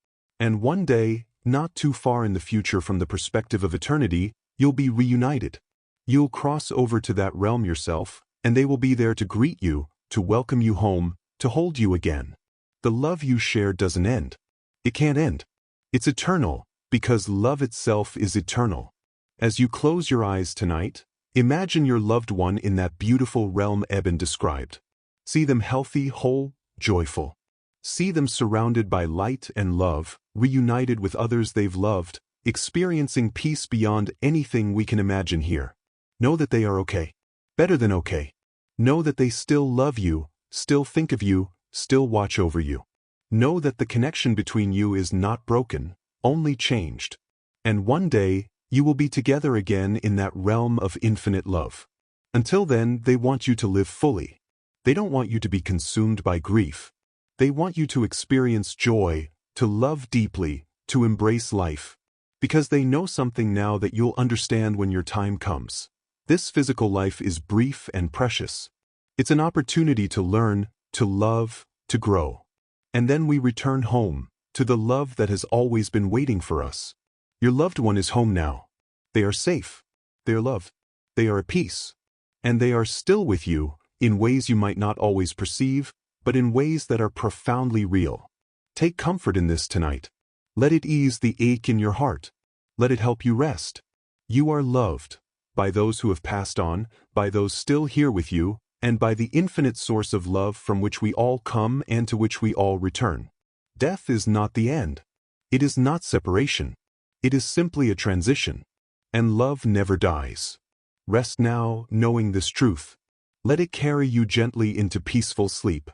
And one day, not too far in the future from the perspective of eternity, you'll be reunited. You'll cross over to that realm yourself, and they will be there to greet you, to welcome you home, to hold you again. The love you share doesn't end. It can't end. It's eternal, because love itself is eternal. As you close your eyes tonight, imagine your loved one in that beautiful realm Eben described. See them healthy, whole, joyful. See them surrounded by light and love, reunited with others they've loved, experiencing peace beyond anything we can imagine here. Know that they are okay. Better than okay. Know that they still love you, still think of you, still watch over you. Know that the connection between you is not broken, only changed. And one day, you will be together again in that realm of infinite love. Until then, they want you to live fully. They don't want you to be consumed by grief. They want you to experience joy, to love deeply, to embrace life. Because they know something now that you'll understand when your time comes. This physical life is brief and precious. It's an opportunity to learn, to love, to grow. And then we return home, to the love that has always been waiting for us. Your loved one is home now. They are safe. They are loved. They are at peace. And they are still with you, in ways you might not always perceive, but in ways that are profoundly real. Take comfort in this tonight. Let it ease the ache in your heart. Let it help you rest. You are loved, by those who have passed on, by those still here with you, and by the infinite source of love from which we all come and to which we all return. Death is not the end. It is not separation. It is simply a transition. And love never dies. Rest now, knowing this truth. Let it carry you gently into peaceful sleep.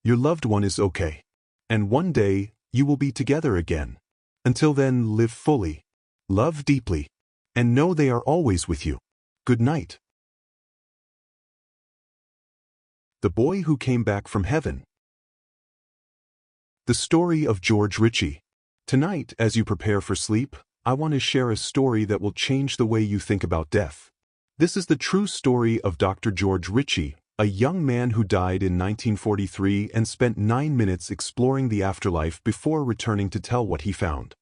Your loved one is okay. And one day, you will be together again. Until then, live fully. Love deeply. And know they are always with you. Good night. The Boy Who Came Back from Heaven. The story of George Ritchie. Tonight, as you prepare for sleep, I want to share a story that will change the way you think about death. This is the true story of Dr. George Ritchie, a young man who died in 1943 and spent 9 minutes exploring the afterlife before returning to tell what he found.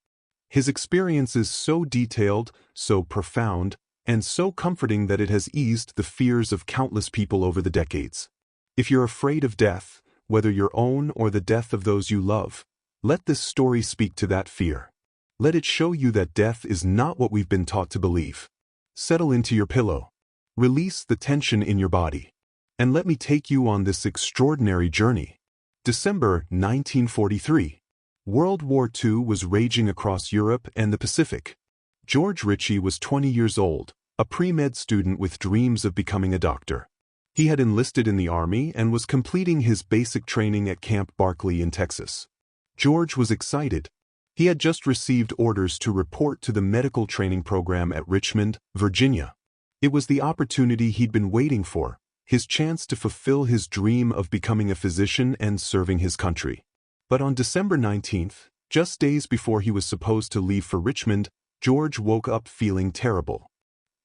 His experience is so detailed, so profound, and so comforting that it has eased the fears of countless people over the decades. If you're afraid of death, whether your own or the death of those you love, let this story speak to that fear. Let it show you that death is not what we've been taught to believe. Settle into your pillow. Release the tension in your body. And let me take you on this extraordinary journey. December 1943. World War II was raging across Europe and the Pacific. George Ritchie was 20 years old, a pre-med student with dreams of becoming a doctor. He had enlisted in the Army and was completing his basic training at Camp Barkley in Texas. George was excited. He had just received orders to report to the medical training program at Richmond, Virginia. It was the opportunity he'd been waiting for, his chance to fulfill his dream of becoming a physician and serving his country. But on December 19th, just days before he was supposed to leave for Richmond, George woke up feeling terrible.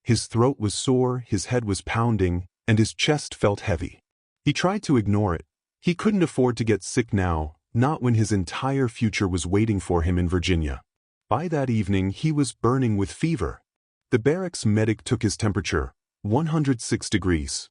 His throat was sore, his head was pounding, and his chest felt heavy. He tried to ignore it. He couldn't afford to get sick now, not when his entire future was waiting for him in Virginia. By that evening, he was burning with fever. The barracks medic took his temperature, 106 degrees.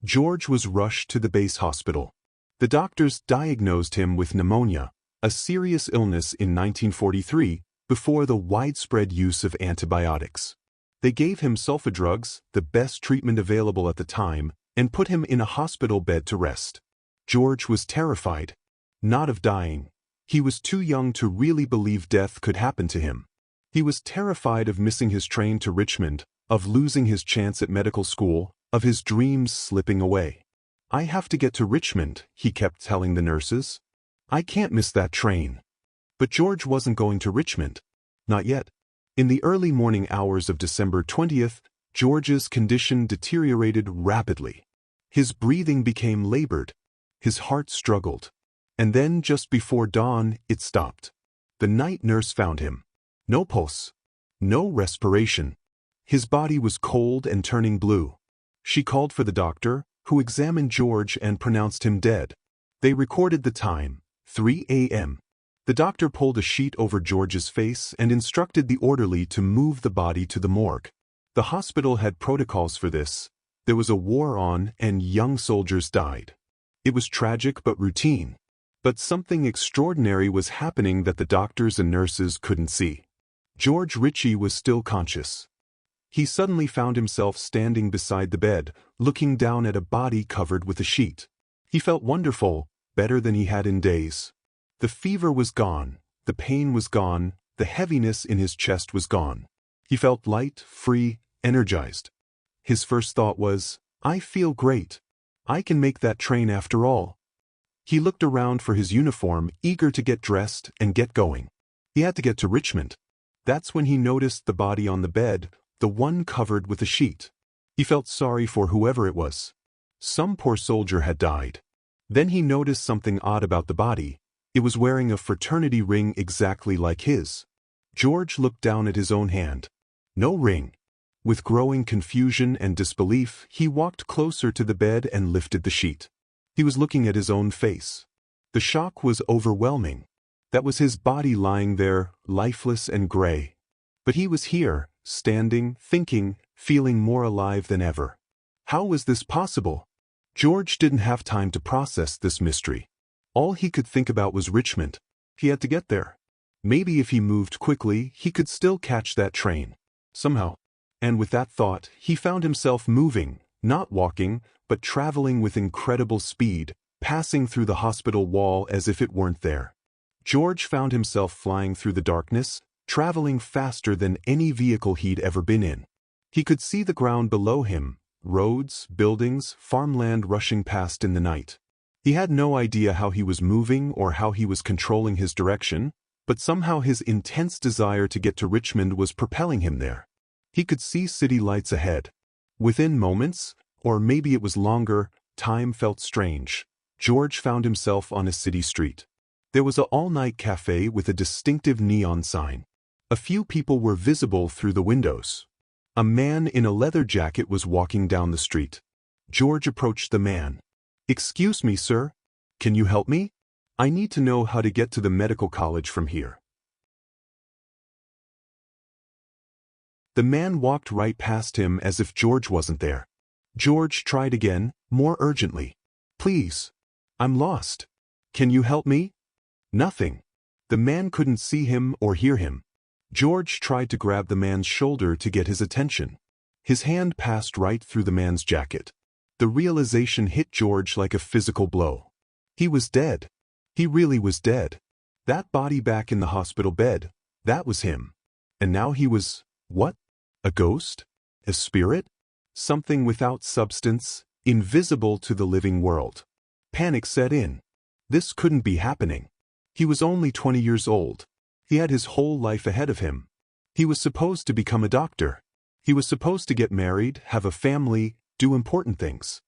George was rushed to the base hospital. The doctors diagnosed him with pneumonia, a serious illness in 1943, before the widespread use of antibiotics. They gave him sulfa drugs, the best treatment available at the time, and put him in a hospital bed to rest. George was terrified. Not of dying. He was too young to really believe death could happen to him. He was terrified of missing his train to Richmond, of losing his chance at medical school, of his dreams slipping away. "I have to get to Richmond," he kept telling the nurses. "I can't miss that train." But George wasn't going to Richmond. Not yet. In the early morning hours of December 20th, George's condition deteriorated rapidly. His breathing became labored. His heart struggled. And then, just before dawn, it stopped. The night nurse found him. No pulse. No respiration. His body was cold and turning blue. She called for the doctor, who examined George and pronounced him dead. They recorded the time, 3 a.m. The doctor pulled a sheet over George's face and instructed the orderly to move the body to the morgue. The hospital had protocols for this. There was a war on, and young soldiers died. It was tragic but routine. But something extraordinary was happening that the doctors and nurses couldn't see. George Ritchie was still conscious. He suddenly found himself standing beside the bed, looking down at a body covered with a sheet. He felt wonderful, better than he had in days. The fever was gone, the pain was gone, the heaviness in his chest was gone. He felt light, free, energized. His first thought was, I feel great. I can make that train after all. He looked around for his uniform, eager to get dressed and get going. He had to get to Richmond. That's when he noticed the body on the bed, the one covered with a sheet. He felt sorry for whoever it was. Some poor soldier had died. Then he noticed something odd about the body. It was wearing a fraternity ring exactly like his. George looked down at his own hand. No ring. With growing confusion and disbelief, he walked closer to the bed and lifted the sheet. He was looking at his own face. The shock was overwhelming. That was his body lying there, lifeless and gray. But he was here, standing, thinking, feeling more alive than ever. How was this possible? George didn't have time to process this mystery. All he could think about was Richmond. He had to get there. Maybe if he moved quickly, he could still catch that train. Somehow. And with that thought, he found himself moving, not walking, but traveling with incredible speed, passing through the hospital wall as if it weren't there. George found himself flying through the darkness, traveling faster than any vehicle he'd ever been in. He could see the ground below him, roads, buildings, farmland rushing past in the night. He had no idea how he was moving or how he was controlling his direction, but somehow his intense desire to get to Richmond was propelling him there. He could see city lights ahead. Within moments, or maybe it was longer, time felt strange. George found himself on a city street. There was an all-night cafe with a distinctive neon sign. A few people were visible through the windows. A man in a leather jacket was walking down the street. George approached the man. "Excuse me, sir. Can you help me? I need to know how to get to the medical college from here." The man walked right past him as if George wasn't there. George tried again, more urgently. "Please. I'm lost. Can you help me?" Nothing. The man couldn't see him or hear him. George tried to grab the man's shoulder to get his attention. His hand passed right through the man's jacket. The realization hit George like a physical blow. He was dead. He really was dead. That body back in the hospital bed, that was him. And now he was, what? A ghost? A spirit? Something without substance, invisible to the living world. Panic set in. This couldn't be happening. He was only 20 years old. He had his whole life ahead of him. He was supposed to become a doctor. He was supposed to get married, have a family, do important things.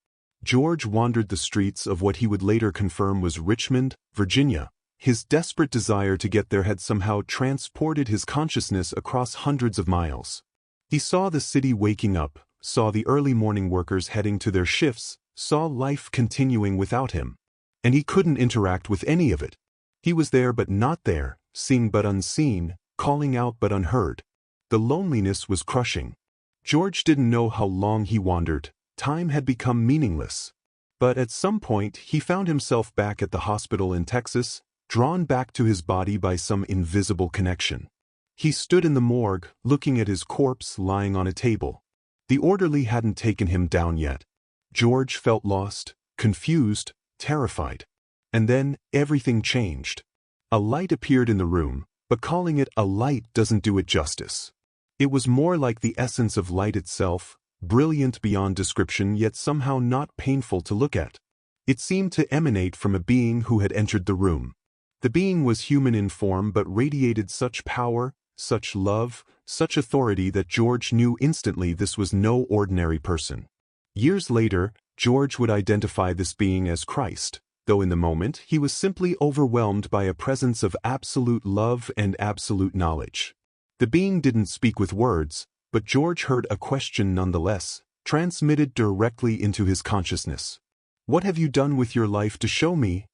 George wandered the streets of what he would later confirm was Richmond, Virginia. His desperate desire to get there had somehow transported his consciousness across hundreds of miles. He saw the city waking up, saw the early morning workers heading to their shifts, saw life continuing without him. And he couldn't interact with any of it. He was there but not there, seeing but unseen, calling out but unheard. The loneliness was crushing. George didn't know how long he wandered. Time had become meaningless. But at some point he found himself back at the hospital in Texas, drawn back to his body by some invisible connection. He stood in the morgue, looking at his corpse lying on a table. The orderly hadn't taken him down yet. George felt lost, confused, terrified. And then everything changed. A light appeared in the room, but calling it a light doesn't do it justice. It was more like the essence of light itself, brilliant beyond description yet somehow not painful to look at. It seemed to emanate from a being who had entered the room. The being was human in form but radiated such power, such love, such authority that George knew instantly this was no ordinary person. Years later, George would identify this being as Christ, though in the moment he was simply overwhelmed by a presence of absolute love and absolute knowledge. The being didn't speak with words, but George heard a question nonetheless, transmitted directly into his consciousness. "What have you done with your life to show me?"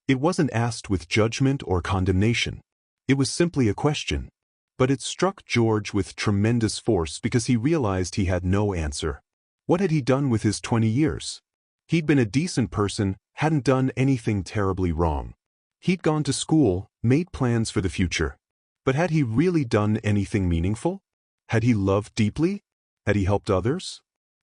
It wasn't asked with judgment or condemnation. It was simply a question. But it struck George with tremendous force because he realized he had no answer. What had he done with his 20 years? He'd been a decent person, hadn't done anything terribly wrong. He'd gone to school, made plans for the future. But had he really done anything meaningful? Had he loved deeply? Had he helped others?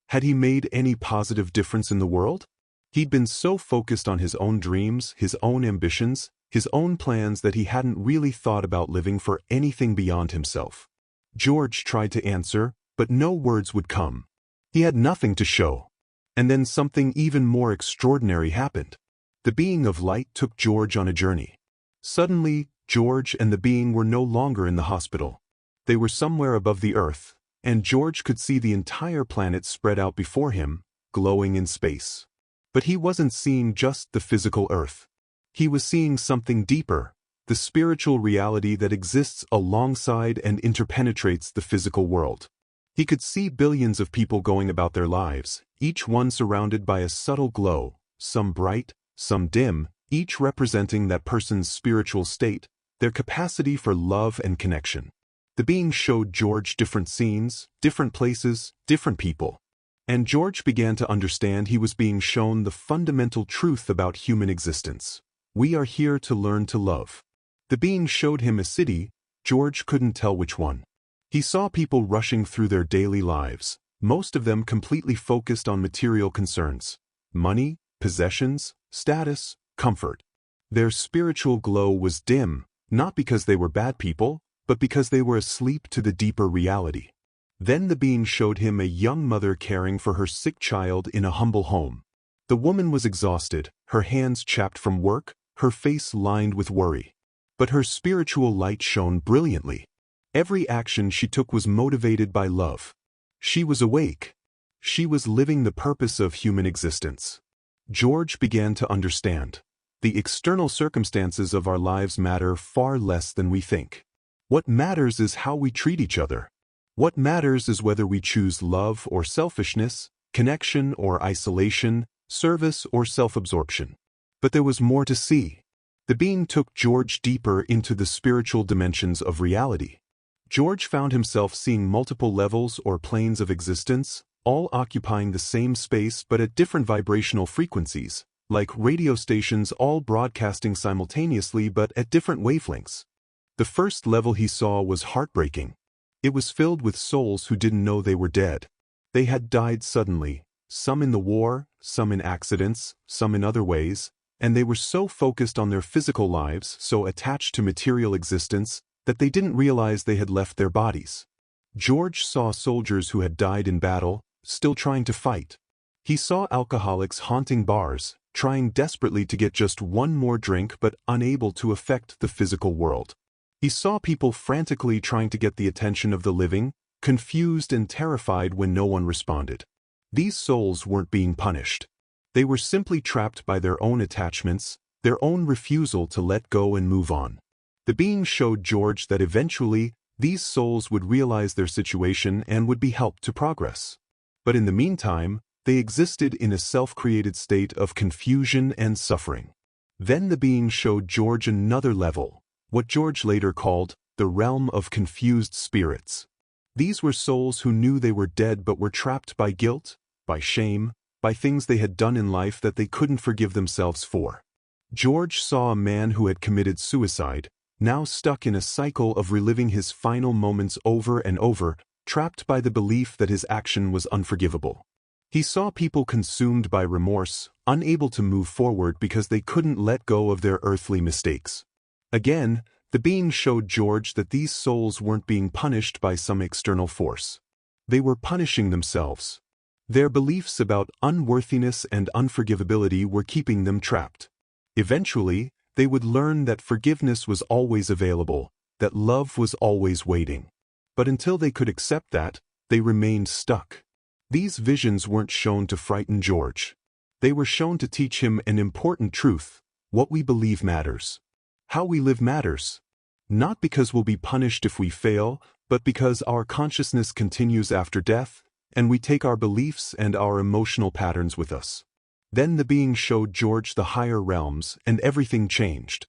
Had he made any positive difference in the world? He'd been so focused on his own dreams, his own ambitions, his own plans that he hadn't really thought about living for anything beyond himself. George tried to answer, but no words would come. He had nothing to show. And then something even more extraordinary happened. The being of light took George on a journey. Suddenly, George and the being were no longer in the hospital. They were somewhere above the earth, and George could see the entire planet spread out before him, glowing in space. But he wasn't seeing just the physical earth. He was seeing something deeper, the spiritual reality that exists alongside and interpenetrates the physical world. He could see billions of people going about their lives, each one surrounded by a subtle glow, some bright, some dim, each representing that person's spiritual state, their capacity for love and connection. The being showed George different scenes, different places, different people. And George began to understand he was being shown the fundamental truth about human existence. We are here to learn to love. The being showed him a city. George couldn't tell which one. He saw people rushing through their daily lives, most of them completely focused on material concerns, money, possessions, status, comfort. Their spiritual glow was dim, not because they were bad people, but because they were asleep to the deeper reality. Then the being showed him a young mother caring for her sick child in a humble home. The woman was exhausted, her hands chapped from work, her face lined with worry. But her spiritual light shone brilliantly. Every action she took was motivated by love. She was awake. She was living the purpose of human existence. George began to understand. The external circumstances of our lives matter far less than we think. What matters is how we treat each other. What matters is whether we choose love or selfishness, connection or isolation, service or self-absorption. But there was more to see. The being took George deeper into the spiritual dimensions of reality. George found himself seeing multiple levels or planes of existence, all occupying the same space but at different vibrational frequencies, like radio stations all broadcasting simultaneously but at different wavelengths. The first level he saw was heartbreaking. It was filled with souls who didn't know they were dead. They had died suddenly, some in the war, some in accidents, some in other ways, and they were so focused on their physical lives, so attached to material existence, that they didn't realize they had left their bodies. George saw soldiers who had died in battle, still trying to fight. He saw alcoholics haunting bars, trying desperately to get just one more drink but unable to affect the physical world. He saw people frantically trying to get the attention of the living, confused and terrified when no one responded. These souls weren't being punished. They were simply trapped by their own attachments, their own refusal to let go and move on. The being showed George that eventually, these souls would realize their situation and would be helped to progress. But in the meantime, they existed in a self-created state of confusion and suffering. Then the being showed George another level, what George later called the realm of confused spirits. These were souls who knew they were dead but were trapped by guilt, by shame, by things they had done in life that they couldn't forgive themselves for. George saw a man who had committed suicide, now stuck in a cycle of reliving his final moments over and over, trapped by the belief that his action was unforgivable. He saw people consumed by remorse, unable to move forward because they couldn't let go of their earthly mistakes. Again, the being showed George that these souls weren't being punished by some external force. They were punishing themselves. Their beliefs about unworthiness and unforgivability were keeping them trapped. Eventually, they would learn that forgiveness was always available, that love was always waiting. But until they could accept that, they remained stuck. These visions weren't shown to frighten George. They were shown to teach him an important truth: what we believe matters. How we live matters. Not because we'll be punished if we fail, but because our consciousness continues after death, and we take our beliefs and our emotional patterns with us. Then the being showed George the higher realms, and everything changed.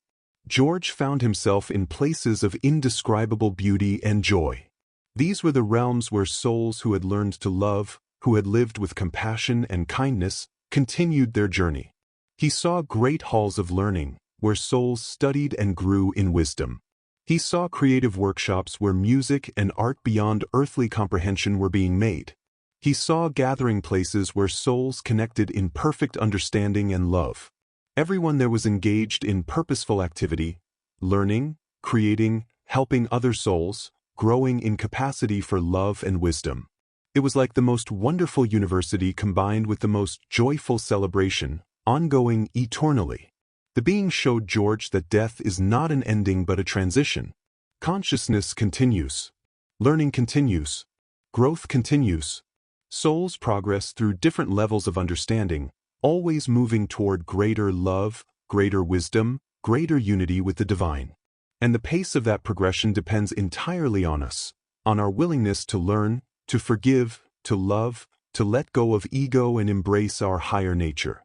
George found himself in places of indescribable beauty and joy. These were the realms where souls who had learned to love, who had lived with compassion and kindness, continued their journey. He saw great halls of learning, where souls studied and grew in wisdom. He saw creative workshops where music and art beyond earthly comprehension were being made. He saw gathering places where souls connected in perfect understanding and love. Everyone there was engaged in purposeful activity, learning, creating, helping other souls, growing in capacity for love and wisdom. It was like the most wonderful university combined with the most joyful celebration, ongoing eternally. The being showed George that death is not an ending but a transition. Consciousness continues. Learning continues. Growth continues. Souls progress through different levels of understanding, always moving toward greater love, greater wisdom, greater unity with the divine. And the pace of that progression depends entirely on us, on our willingness to learn, to forgive, to love, to let go of ego and embrace our higher nature.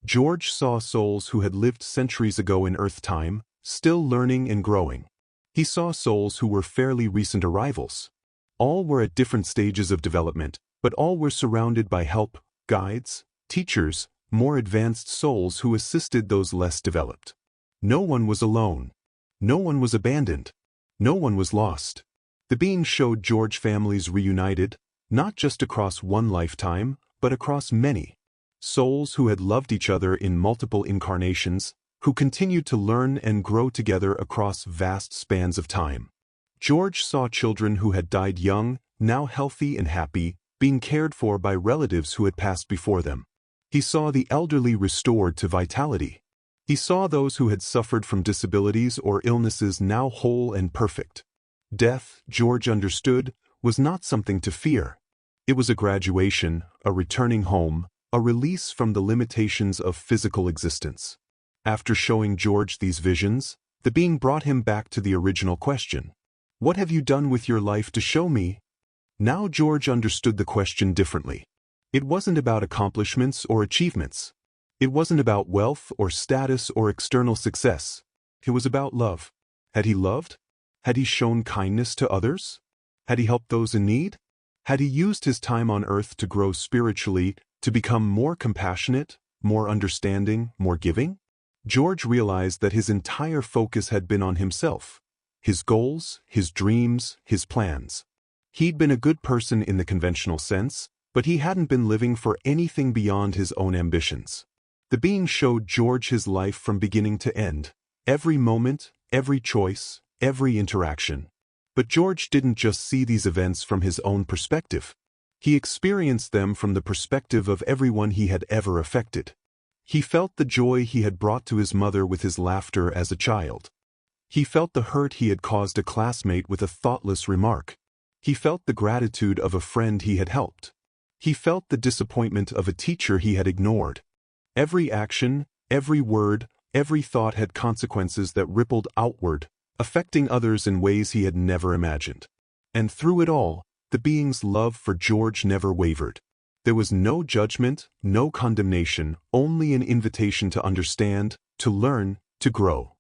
George saw souls who had lived centuries ago in Earth time, still learning and growing. He saw souls who were fairly recent arrivals. All were at different stages of development, but all were surrounded by help, guides, teachers, more advanced souls who assisted those less developed. No one was alone. No one was abandoned. No one was lost. The being showed George families reunited, not just across one lifetime, but across many. Souls who had loved each other in multiple incarnations, who continued to learn and grow together across vast spans of time. George saw children who had died young, now healthy and happy, being cared for by relatives who had passed before them. He saw the elderly restored to vitality. He saw those who had suffered from disabilities or illnesses now whole and perfect. Death, George understood, was not something to fear. It was a graduation, a returning home, a release from the limitations of physical existence. After showing George these visions, the being brought him back to the original question. What have you done with your life to show me? Now George understood the question differently. It wasn't about accomplishments or achievements. It wasn't about wealth or status or external success. It was about love. Had he loved? Had he shown kindness to others? Had he helped those in need? Had he used his time on earth to grow spiritually, to become more compassionate, more understanding, more giving? George realized that his entire focus had been on himself, his goals, his dreams, his plans. He'd been a good person in the conventional sense, but he hadn't been living for anything beyond his own ambitions. The being showed George his life from beginning to end, every moment, every choice, every interaction. But George didn't just see these events from his own perspective. He experienced them from the perspective of everyone he had ever affected. He felt the joy he had brought to his mother with his laughter as a child. He felt the hurt he had caused a classmate with a thoughtless remark. He felt the gratitude of a friend he had helped. He felt the disappointment of a teacher he had ignored. Every action, every word, every thought had consequences that rippled outward, affecting others in ways he had never imagined. And through it all, the being's love for George never wavered. There was no judgment, no condemnation, only an invitation to understand, to learn, to grow.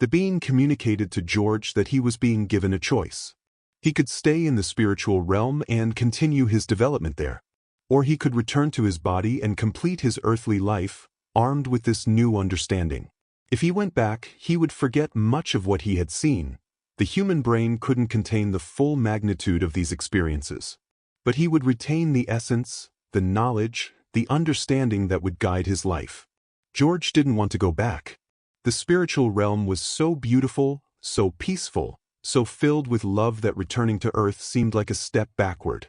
The being communicated to George that he was being given a choice. He could stay in the spiritual realm and continue his development there. Or he could return to his body and complete his earthly life, armed with this new understanding. If he went back, he would forget much of what he had seen. The human brain couldn't contain the full magnitude of these experiences. But he would retain the essence, the knowledge, the understanding that would guide his life. George didn't want to go back. The spiritual realm was so beautiful, so peaceful, so filled with love that returning to earth seemed like a step backward.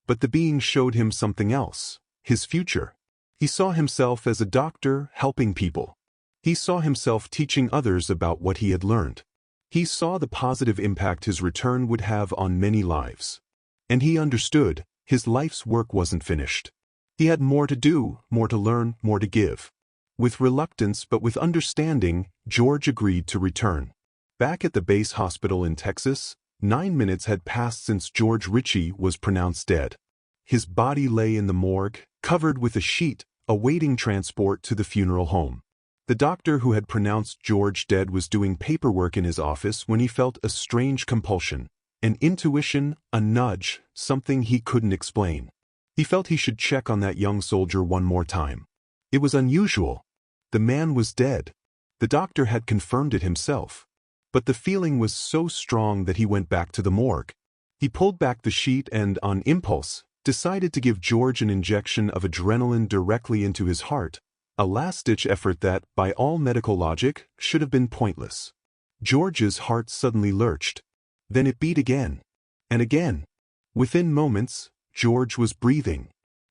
But the being showed him something else, his future. He saw himself as a doctor helping people. He saw himself teaching others about what he had learned. He saw the positive impact his return would have on many lives. And he understood, his life's work wasn't finished. He had more to do, more to learn, more to give. With reluctance but with understanding, George agreed to return. Back at the base hospital in Texas, 9 minutes had passed since George Ritchie was pronounced dead. His body lay in the morgue, covered with a sheet, awaiting transport to the funeral home. The doctor who had pronounced George dead was doing paperwork in his office when he felt a strange compulsion, an intuition, a nudge, something he couldn't explain. He felt he should check on that young soldier one more time. It was unusual. The man was dead. The doctor had confirmed it himself. But the feeling was so strong that he went back to the morgue. He pulled back the sheet and, on impulse, decided to give George an injection of adrenaline directly into his heart, a last-ditch effort that, by all medical logic, should have been pointless. George's heart suddenly lurched. Then it beat again. And again. Within moments, George was breathing.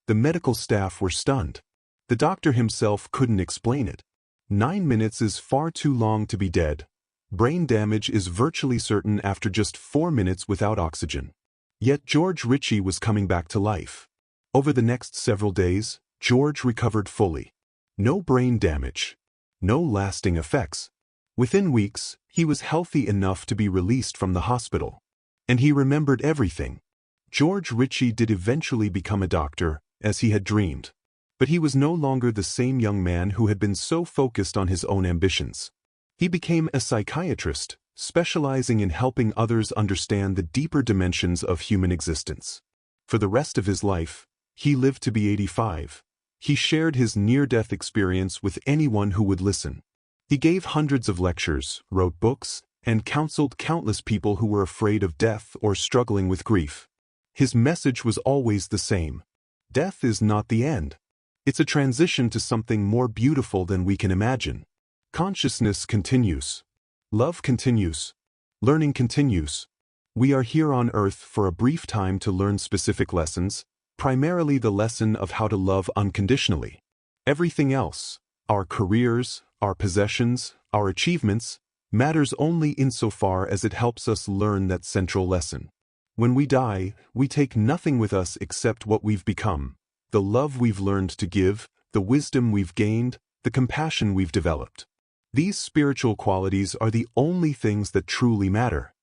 The medical staff were stunned. The doctor himself couldn't explain it. 9 minutes is far too long to be dead. Brain damage is virtually certain after just 4 minutes without oxygen. Yet George Ritchie was coming back to life. Over the next several days, George recovered fully. No brain damage. No lasting effects. Within weeks, he was healthy enough to be released from the hospital. And he remembered everything. George Ritchie did eventually become a doctor, as he had dreamed. But he was no longer the same young man who had been so focused on his own ambitions. He became a psychiatrist, specializing in helping others understand the deeper dimensions of human existence. For the rest of his life, he lived to be 85. He shared his near-death experience with anyone who would listen. He gave hundreds of lectures, wrote books, and counseled countless people who were afraid of death or struggling with grief. His message was always the same. Death is not the end. It's a transition to something more beautiful than we can imagine. Consciousness continues. Love continues. Learning continues. We are here on Earth for a brief time to learn specific lessons, primarily the lesson of how to love unconditionally. Everything else, our careers, our possessions, our achievements, matters only insofar as it helps us learn that central lesson. When we die, we take nothing with us except what we've become, the love we've learned to give, the wisdom we've gained, the compassion we've developed. These spiritual qualities are the only things that truly matter.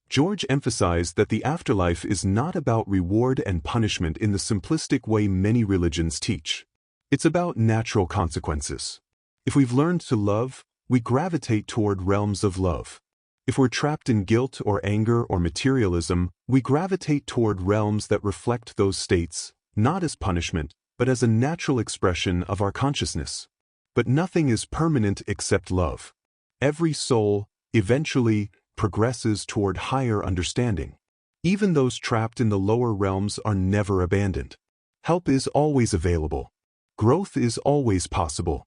George emphasized that the afterlife is not about reward and punishment in the simplistic way many religions teach. It's about natural consequences. If we've learned to love, we gravitate toward realms of love. If we're trapped in guilt or anger or materialism, we gravitate toward realms that reflect those states, not as punishment, but as a natural expression of our consciousness. But nothing is permanent except love. Every soul, eventually, progresses toward higher understanding. Even those trapped in the lower realms are never abandoned. Help is always available. Growth is always possible.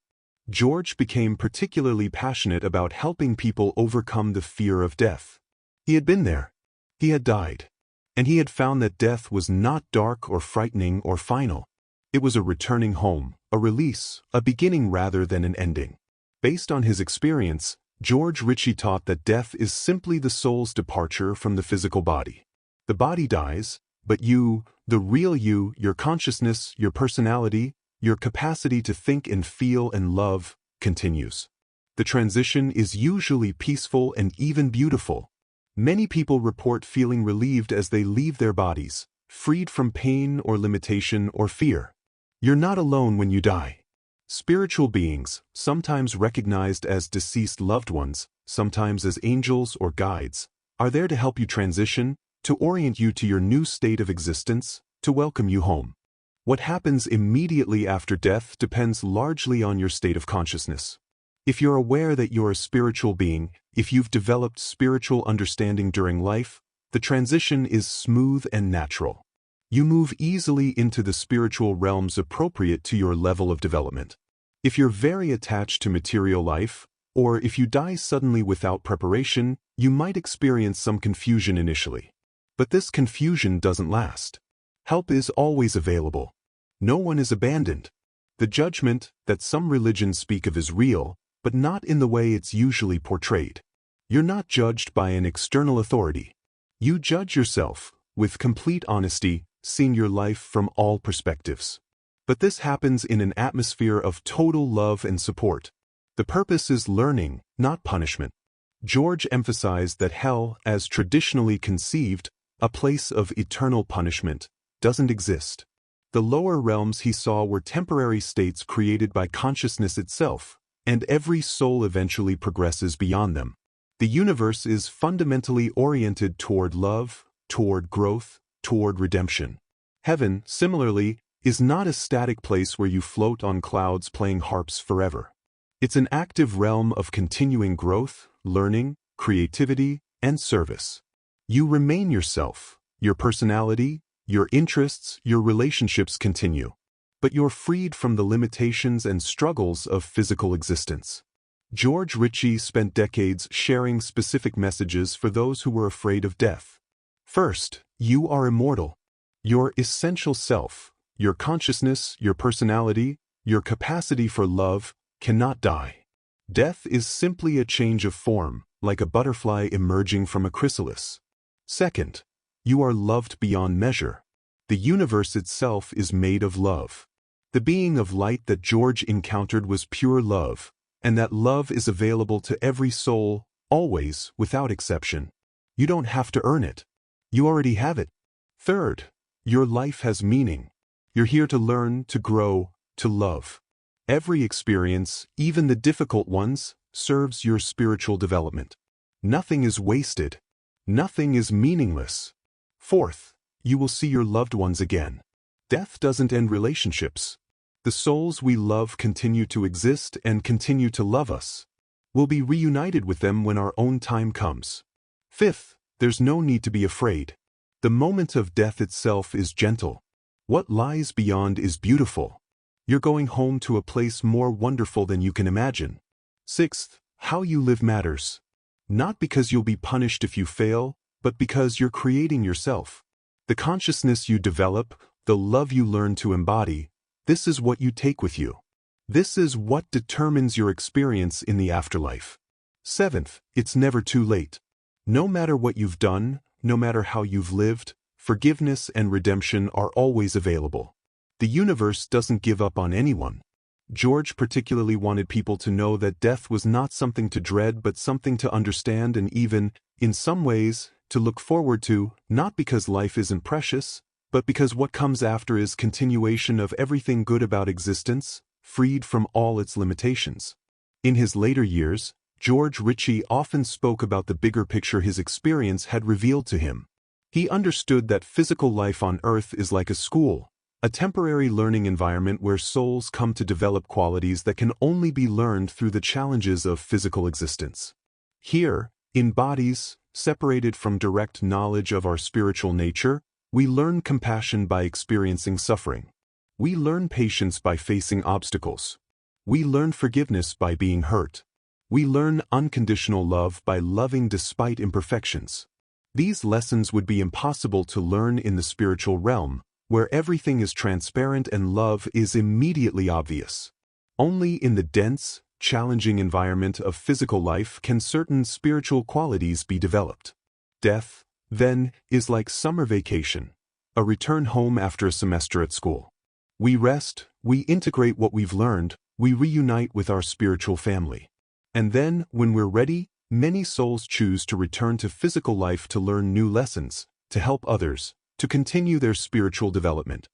George became particularly passionate about helping people overcome the fear of death. He had been there. He had died. And he had found that death was not dark or frightening or final. It was a returning home, a release, a beginning rather than an ending. Based on his experience, George Ritchie taught that death is simply the soul's departure from the physical body. The body dies, but you, the real you, your consciousness, your personality, your capacity to think and feel and love, continues. The transition is usually peaceful and even beautiful. Many people report feeling relieved as they leave their bodies, freed from pain or limitation or fear. You're not alone when you die. Spiritual beings, sometimes recognized as deceased loved ones, sometimes as angels or guides, are there to help you transition, to orient you to your new state of existence, to welcome you home. What happens immediately after death depends largely on your state of consciousness. If you're aware that you're a spiritual being, if you've developed spiritual understanding during life, the transition is smooth and natural. You move easily into the spiritual realms appropriate to your level of development. If you're very attached to material life, or if you die suddenly without preparation, you might experience some confusion initially. But this confusion doesn't last. Help is always available. No one is abandoned. The judgment that some religions speak of is real, but not in the way it's usually portrayed. You're not judged by an external authority. You judge yourself, with complete honesty, seeing your life from all perspectives. But this happens in an atmosphere of total love and support. The purpose is learning, not punishment. George emphasized that hell, as traditionally conceived, a place of eternal punishment, doesn't exist. The lower realms he saw were temporary states created by consciousness itself, and every soul eventually progresses beyond them. The universe is fundamentally oriented toward love, toward growth, toward redemption. Heaven, similarly, is not a static place where you float on clouds playing harps forever. It's an active realm of continuing growth, learning, creativity, and service. You remain yourself. Your personality, your interests, your relationships continue. But you're freed from the limitations and struggles of physical existence. George Ritchie spent decades sharing specific messages for those who were afraid of death. First, you are immortal. Your essential self, your consciousness, your personality, your capacity for love, cannot die. Death is simply a change of form, like a butterfly emerging from a chrysalis. Second, you are loved beyond measure. The universe itself is made of love. The being of light that George encountered was pure love, and that love is available to every soul, always, without exception. You don't have to earn it. You already have it. Third, your life has meaning. You're here to learn, to grow, to love. Every experience, even the difficult ones, serves your spiritual development. Nothing is wasted. Nothing is meaningless. Fourth, you will see your loved ones again. Death doesn't end relationships. The souls we love continue to exist and continue to love us. We'll be reunited with them when our own time comes. Fifth, there's no need to be afraid. The moment of death itself is gentle. What lies beyond is beautiful. You're going home to a place more wonderful than you can imagine. Sixth, how you live matters. Not because you'll be punished if you fail, but because you're creating yourself. The consciousness you develop, the love you learn to embody, this is what you take with you. This is what determines your experience in the afterlife. Seventh, it's never too late. No matter what you've done, no matter how you've lived, forgiveness and redemption are always available. The universe doesn't give up on anyone. George particularly wanted people to know that death was not something to dread but something to understand and even, in some ways, to look forward to, not because life isn't precious, but because what comes after is continuation of everything good about existence, freed from all its limitations. In his later years, George Ritchie often spoke about the bigger picture his experience had revealed to him. He understood that physical life on Earth is like a school, a temporary learning environment where souls come to develop qualities that can only be learned through the challenges of physical existence. Here, in bodies, separated from direct knowledge of our spiritual nature, we learn compassion by experiencing suffering. We learn patience by facing obstacles. We learn forgiveness by being hurt. We learn unconditional love by loving despite imperfections. These lessons would be impossible to learn in the spiritual realm, where everything is transparent and love is immediately obvious. Only in the dense, challenging environment of physical life can certain spiritual qualities be developed. Death, then, is like summer vacation, a return home after a semester at school. We rest, we integrate what we've learned, we reunite with our spiritual family. And then, when we're ready, many souls choose to return to physical life to learn new lessons, to help others, to continue their spiritual development.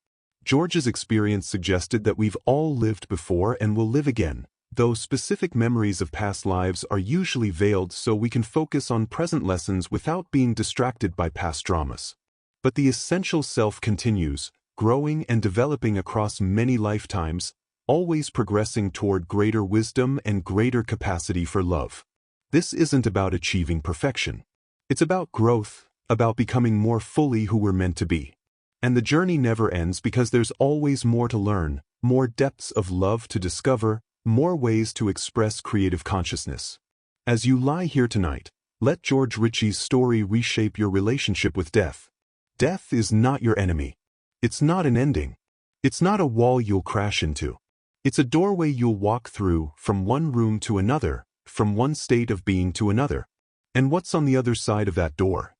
George's experience suggested that we've all lived before and will live again, though specific memories of past lives are usually veiled so we can focus on present lessons without being distracted by past dramas. But the essential self continues, growing and developing across many lifetimes, always progressing toward greater wisdom and greater capacity for love. This isn't about achieving perfection. It's about growth, about becoming more fully who we're meant to be. And the journey never ends because there's always more to learn, more depths of love to discover, more ways to express creative consciousness. As you lie here tonight, let George Ritchie's story reshape your relationship with death. Death is not your enemy. It's not an ending. It's not a wall you'll crash into. It's a doorway you'll walk through, from one room to another, from one state of being to another. And what's on the other side of that door?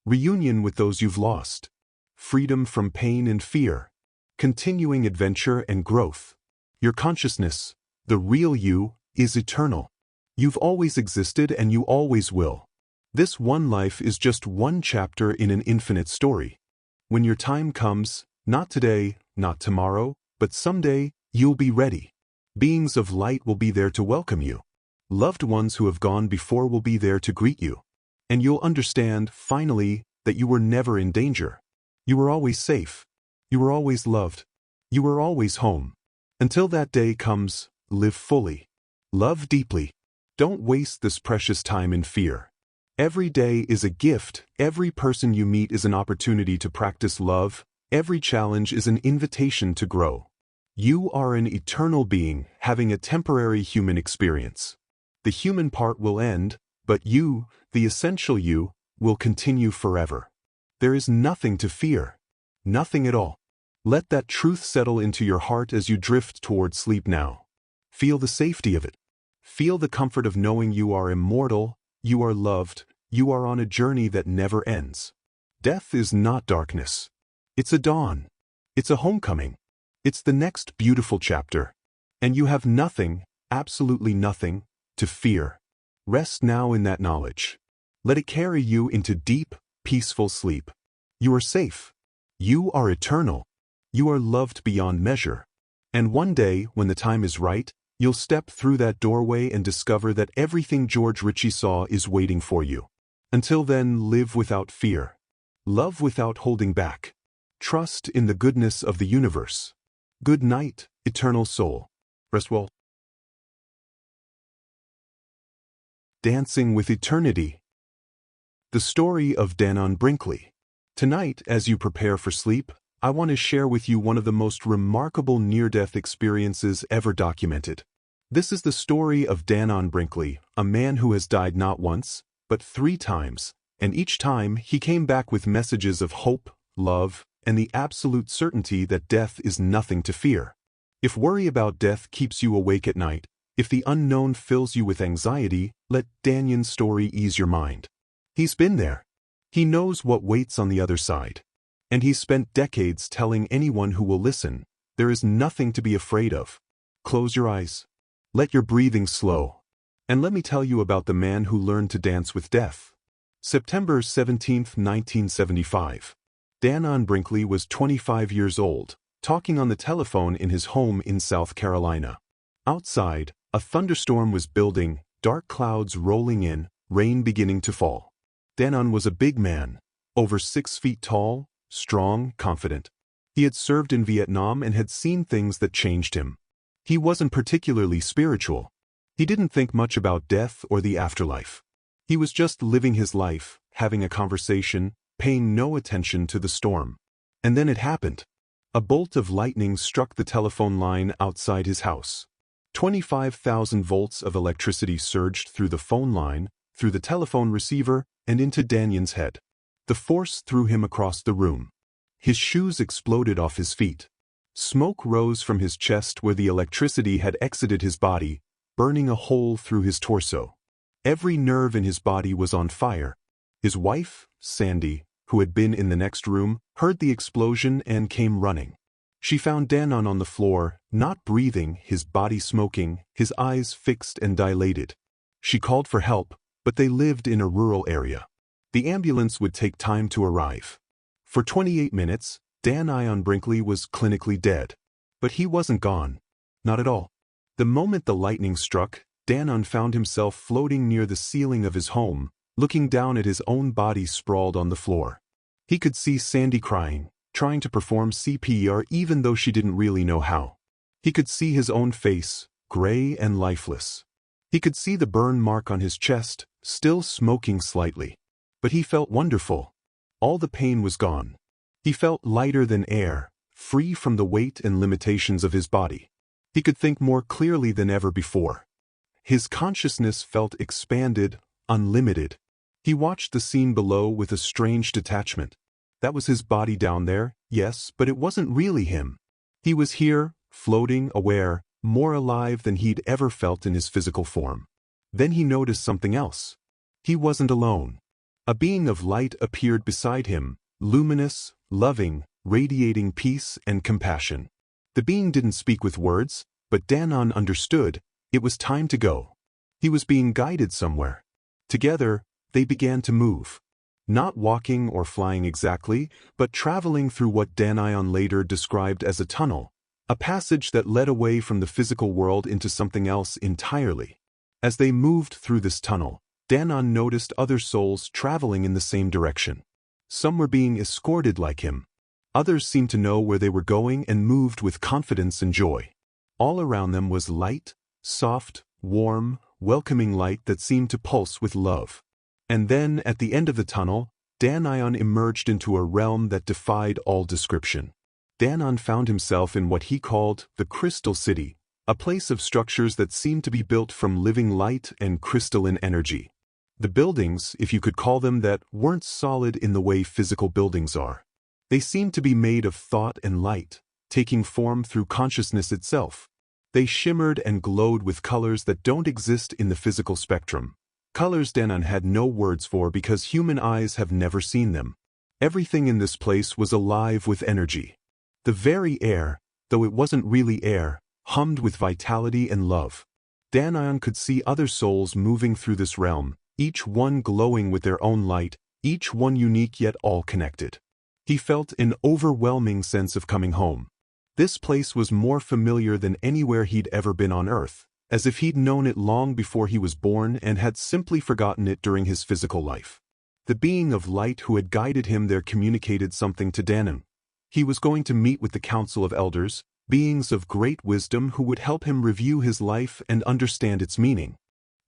Reunion with those you've lost. Freedom from pain and fear. Continuing adventure and growth. Your consciousness, the real you, is eternal. You've always existed and you always will. This one life is just one chapter in an infinite story. When your time comes, not today, not tomorrow, but someday, you'll be ready. Beings of light will be there to welcome you. Loved ones who have gone before will be there to greet you. And you'll understand, finally, that you were never in danger. You were always safe. You were always loved. You were always home. Until that day comes, live fully. Love deeply. Don't waste this precious time in fear. Every day is a gift. Every person you meet is an opportunity to practice love. Every challenge is an invitation to grow. You are an eternal being having a temporary human experience. The human part will end, but you, the essential you, will continue forever. There is nothing to fear. Nothing at all. Let that truth settle into your heart as you drift toward sleep now. Feel the safety of it. Feel the comfort of knowing you are immortal, you are loved, you are on a journey that never ends. Death is not darkness. It's a dawn. It's a homecoming. It's the next beautiful chapter. And you have nothing, absolutely nothing, to fear. Rest now in that knowledge. Let it carry you into deep, peaceful sleep. You are safe. You are eternal. You are loved beyond measure. And one day, when the time is right, you'll step through that doorway and discover that everything George Ritchie saw is waiting for you. Until then, live without fear. Love without holding back. Trust in the goodness of the universe. Good night, eternal soul. Rest well. Dancing with Eternity. The story of Danon Brinkley. Tonight, as you prepare for sleep, I want to share with you one of the most remarkable near-death experiences ever documented. This is the story of Danon Brinkley, a man who has died not once, but 3 times, and each time he came back with messages of hope, love, and the absolute certainty that death is nothing to fear. If worry about death keeps you awake at night, if the unknown fills you with anxiety, let Danon's story ease your mind. He's been there. He knows what waits on the other side. And he's spent decades telling anyone who will listen, there is nothing to be afraid of. Close your eyes. Let your breathing slow. And let me tell you about the man who learned to dance with death. September 17, 1975. Danon Brinkley was 25 years old, talking on the telephone in his home in South Carolina. Outside, a thunderstorm was building, dark clouds rolling in, rain beginning to fall. Danon was a big man, over 6 feet tall, strong, confident. He had served in Vietnam and had seen things that changed him. He wasn't particularly spiritual. He didn't think much about death or the afterlife. He was just living his life, having a conversation, paying no attention to the storm. And then it happened. A bolt of lightning struck the telephone line outside his house. 25,000 volts of electricity surged through the phone line, through the telephone receiver, and into Danon's head. The force threw him across the room. His shoes exploded off his feet. Smoke rose from his chest where the electricity had exited his body, burning a hole through his torso. Every nerve in his body was on fire. His wife, Sandy, who had been in the next room, heard the explosion and came running. She found Danon on the floor, not breathing, his body smoking, his eyes fixed and dilated. She called for help, but they lived in a rural area. The ambulance would take time to arrive. For 28 minutes, Danon Brinkley was clinically dead. But he wasn't gone. Not at all. The moment the lightning struck, Danon found himself floating near the ceiling of his home, looking down at his own body sprawled on the floor. He could see Sandy crying, trying to perform CPR even though she didn't really know how. He could see his own face, gray and lifeless. He could see the burn mark on his chest, still smoking slightly. But he felt wonderful. All the pain was gone. He felt lighter than air, free from the weight and limitations of his body. He could think more clearly than ever before. His consciousness felt expanded, unlimited. He watched the scene below with a strange detachment. That was his body down there, yes, but it wasn't really him. He was here, floating, aware, more alive than he'd ever felt in his physical form. Then he noticed something else. He wasn't alone. A being of light appeared beside him, luminous, loving, radiating peace and compassion. The being didn't speak with words, but Danon understood. It was time to go. He was being guided somewhere. Together, they began to move. Not walking or flying exactly, but traveling through what Danon later described as a tunnel, a passage that led away from the physical world into something else entirely. As they moved through this tunnel, Danon noticed other souls traveling in the same direction. Some were being escorted like him. Others seemed to know where they were going and moved with confidence and joy. All around them was light, soft, warm, welcoming light that seemed to pulse with love. And then, at the end of the tunnel, Danon emerged into a realm that defied all description. Danon found himself in what he called the Crystal City, a place of structures that seemed to be built from living light and crystalline energy. The buildings, if you could call them that, weren't solid in the way physical buildings are. They seemed to be made of thought and light, taking form through consciousness itself. They shimmered and glowed with colors that don't exist in the physical spectrum. Colors Danon had no words for because human eyes have never seen them. Everything in this place was alive with energy. The very air, though it wasn't really air, hummed with vitality and love. Danon could see other souls moving through this realm, each one glowing with their own light, each one unique yet all connected. He felt an overwhelming sense of coming home. This place was more familiar than anywhere he'd ever been on Earth, as if he'd known it long before he was born and had simply forgotten it during his physical life. The being of light who had guided him there communicated something to Danon. He was going to meet with the Council of Elders, beings of great wisdom who would help him review his life and understand its meaning.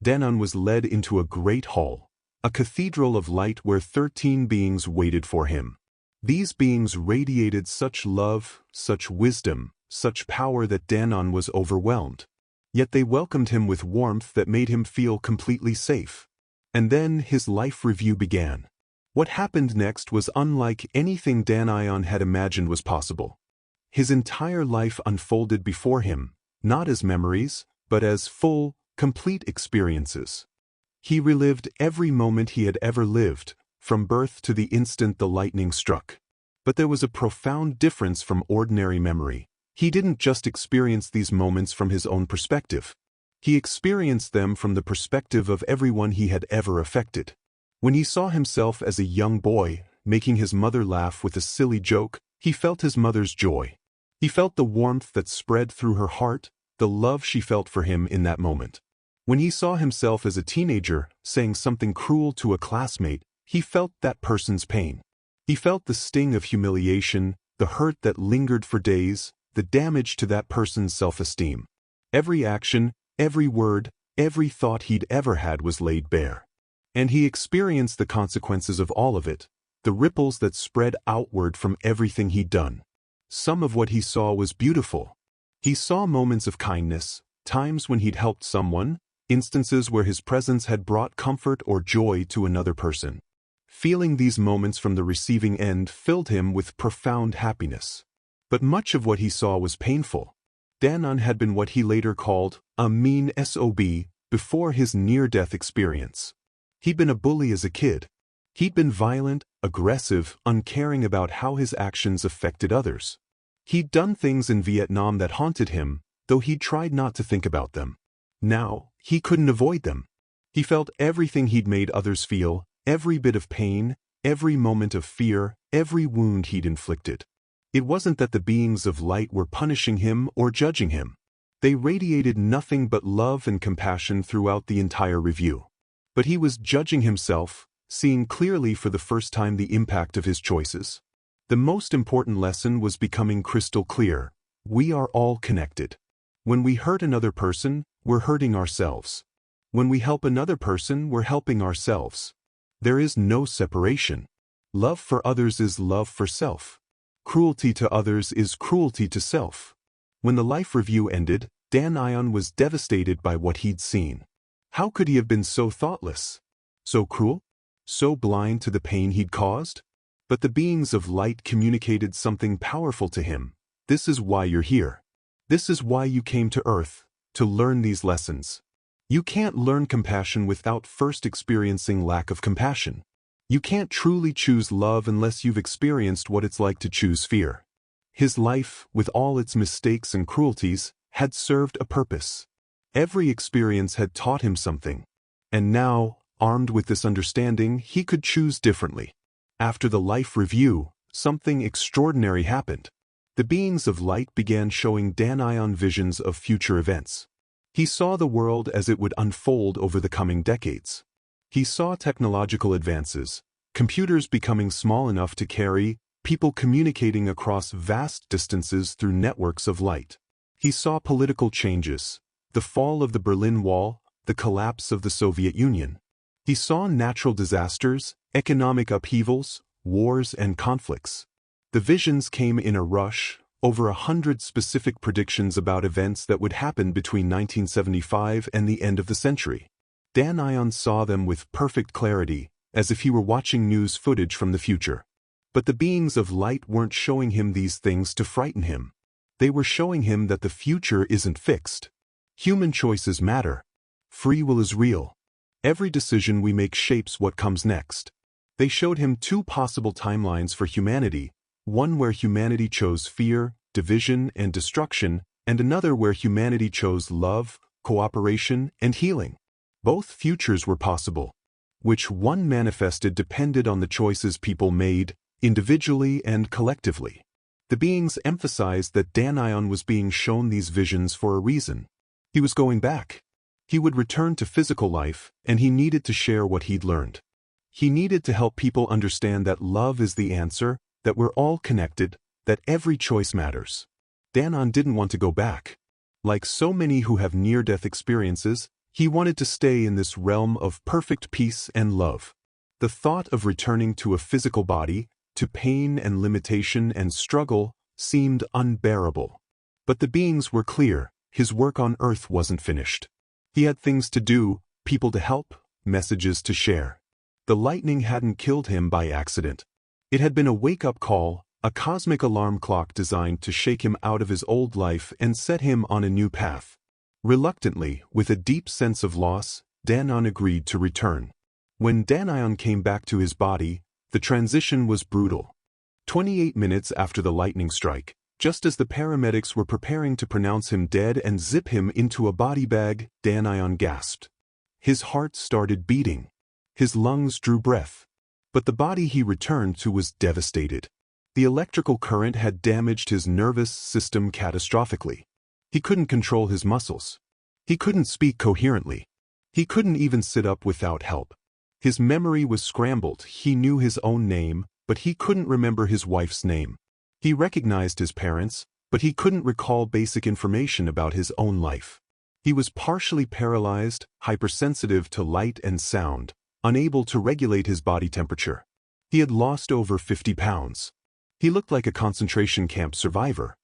Danon was led into a great hall, a cathedral of light where 13 beings waited for him. These beings radiated such love, such wisdom, such power that Danon was overwhelmed. Yet they welcomed him with warmth that made him feel completely safe. And then his life review began. What happened next was unlike anything Danon had imagined was possible. His entire life unfolded before him, not as memories, but as full, complete experiences. He relived every moment he had ever lived, from birth to the instant the lightning struck. But there was a profound difference from ordinary memory. He didn't just experience these moments from his own perspective. He experienced them from the perspective of everyone he had ever affected. When he saw himself as a young boy, making his mother laugh with a silly joke, he felt his mother's joy. He felt the warmth that spread through her heart, the love she felt for him in that moment. When he saw himself as a teenager, saying something cruel to a classmate, he felt that person's pain. He felt the sting of humiliation, the hurt that lingered for days, the damage to that person's self-esteem. Every action, every word, every thought he'd ever had was laid bare. And he experienced the consequences of all of it, the ripples that spread outward from everything he'd done. Some of what he saw was beautiful. He saw moments of kindness, times when he'd helped someone, instances where his presence had brought comfort or joy to another person. Feeling these moments from the receiving end filled him with profound happiness. But much of what he saw was painful. Danon had been what he later called a mean SOB before his near-death experience. He'd been a bully as a kid. He'd been violent, aggressive, uncaring about how his actions affected others. He'd done things in Vietnam that haunted him, though he'd tried not to think about them. Now, he couldn't avoid them. He felt everything he'd made others feel, every bit of pain, every moment of fear, every wound he'd inflicted. It wasn't that the beings of light were punishing him or judging him. They radiated nothing but love and compassion throughout the entire review. But he was judging himself, seeing clearly for the first time the impact of his choices. The most important lesson was becoming crystal clear. We are all connected. When we hurt another person, we're hurting ourselves. When we help another person, we're helping ourselves. There is no separation. Love for others is love for self. Cruelty to others is cruelty to self. When the life review ended, Danon was devastated by what he'd seen. How could he have been so thoughtless? So cruel? So blind to the pain he'd caused? But the beings of light communicated something powerful to him. This is why you're here. This is why you came to Earth, to learn these lessons. You can't learn compassion without first experiencing lack of compassion. You can't truly choose love unless you've experienced what it's like to choose fear. His life, with all its mistakes and cruelties, had served a purpose. Every experience had taught him something. And now, armed with this understanding, he could choose differently. After the life review, something extraordinary happened. The beings of light began showing Dan visions of future events. He saw the world as it would unfold over the coming decades. He saw technological advances, computers becoming small enough to carry, people communicating across vast distances through networks of light. He saw political changes, the fall of the Berlin Wall, the collapse of the Soviet Union. He saw natural disasters, economic upheavals, wars and conflicts. The visions came in a rush, over 100 specific predictions about events that would happen between 1975 and the end of the century. Dan saw them with perfect clarity, as if he were watching news footage from the future. But the beings of light weren't showing him these things to frighten him. They were showing him that the future isn't fixed. Human choices matter. Free will is real. Every decision we make shapes what comes next. They showed him two possible timelines for humanity, one where humanity chose fear, division, and destruction, and another where humanity chose love, cooperation, and healing. Both futures were possible. Which one manifested depended on the choices people made, individually and collectively. The beings emphasized that Dan was being shown these visions for a reason. He was going back. He would return to physical life, and he needed to share what he'd learned. He needed to help people understand that love is the answer, that we're all connected, that every choice matters. Dan didn't want to go back. Like so many who have near-death experiences, he wanted to stay in this realm of perfect peace and love. The thought of returning to a physical body, to pain and limitation and struggle, seemed unbearable. But the beings were clear, his work on Earth wasn't finished. He had things to do, people to help, messages to share. The lightning hadn't killed him by accident. It had been a wake-up call, a cosmic alarm clock designed to shake him out of his old life and set him on a new path. Reluctantly, with a deep sense of loss, Dan agreed to return. When Dan came back to his body, the transition was brutal. 28 minutes after the lightning strike, just as the paramedics were preparing to pronounce him dead and zip him into a body bag, Dan gasped. His heart started beating. His lungs drew breath. But the body he returned to was devastated. The electrical current had damaged his nervous system catastrophically. He couldn't control his muscles. He couldn't speak coherently. He couldn't even sit up without help. His memory was scrambled. He knew his own name, but he couldn't remember his wife's name. He recognized his parents, but he couldn't recall basic information about his own life. He was partially paralyzed, hypersensitive to light and sound, unable to regulate his body temperature. He had lost over 50 pounds. He looked like a concentration camp survivor.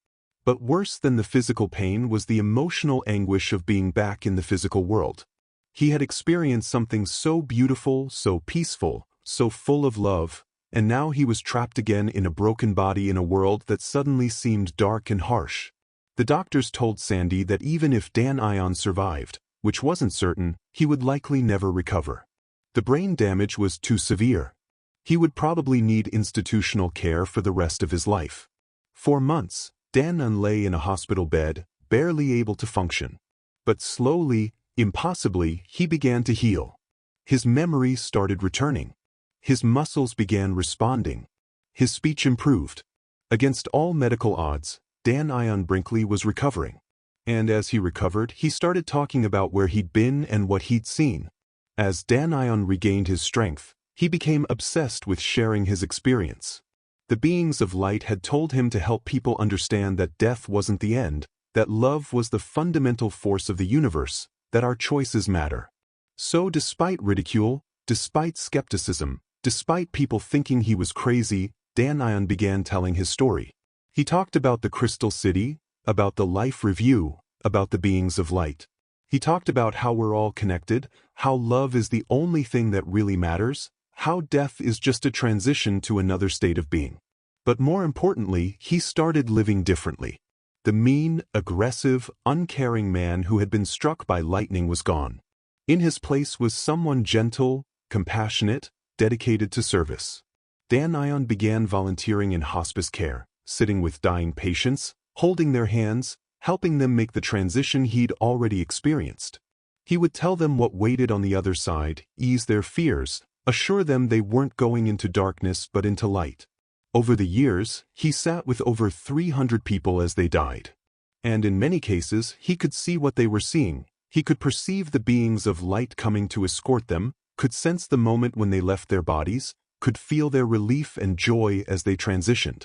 But worse than the physical pain was the emotional anguish of being back in the physical world. He had experienced something so beautiful, so peaceful, so full of love, and now he was trapped again in a broken body in a world that suddenly seemed dark and harsh. The doctors told Sandy that even if Dan survived, which wasn't certain, he would likely never recover. The brain damage was too severe. He would probably need institutional care for the rest of his life. For months, Dan lay in a hospital bed, barely able to function. But slowly, impossibly, he began to heal. His memory started returning. His muscles began responding. His speech improved. Against all medical odds, Dan Brinkley was recovering. And as he recovered, he started talking about where he'd been and what he'd seen. As Dan regained his strength, he became obsessed with sharing his experience. The beings of light had told him to help people understand that death wasn't the end, that love was the fundamental force of the universe, that our choices matter. So despite ridicule, despite skepticism, despite people thinking he was crazy, Dan began telling his story. He talked about the Crystal City, about the life review, about the beings of light. He talked about how we're all connected, how love is the only thing that really matters, how death is just a transition to another state of being. But more importantly, he started living differently. The mean, aggressive, uncaring man who had been struck by lightning was gone. In his place was someone gentle, compassionate, dedicated to service. Dan began volunteering in hospice care, sitting with dying patients, holding their hands, helping them make the transition he'd already experienced. He would tell them what waited on the other side, ease their fears, assure them they weren't going into darkness but into light. Over the years, he sat with over 300 people as they died. And in many cases, he could see what they were seeing. He could perceive the beings of light coming to escort them, could sense the moment when they left their bodies, could feel their relief and joy as they transitioned.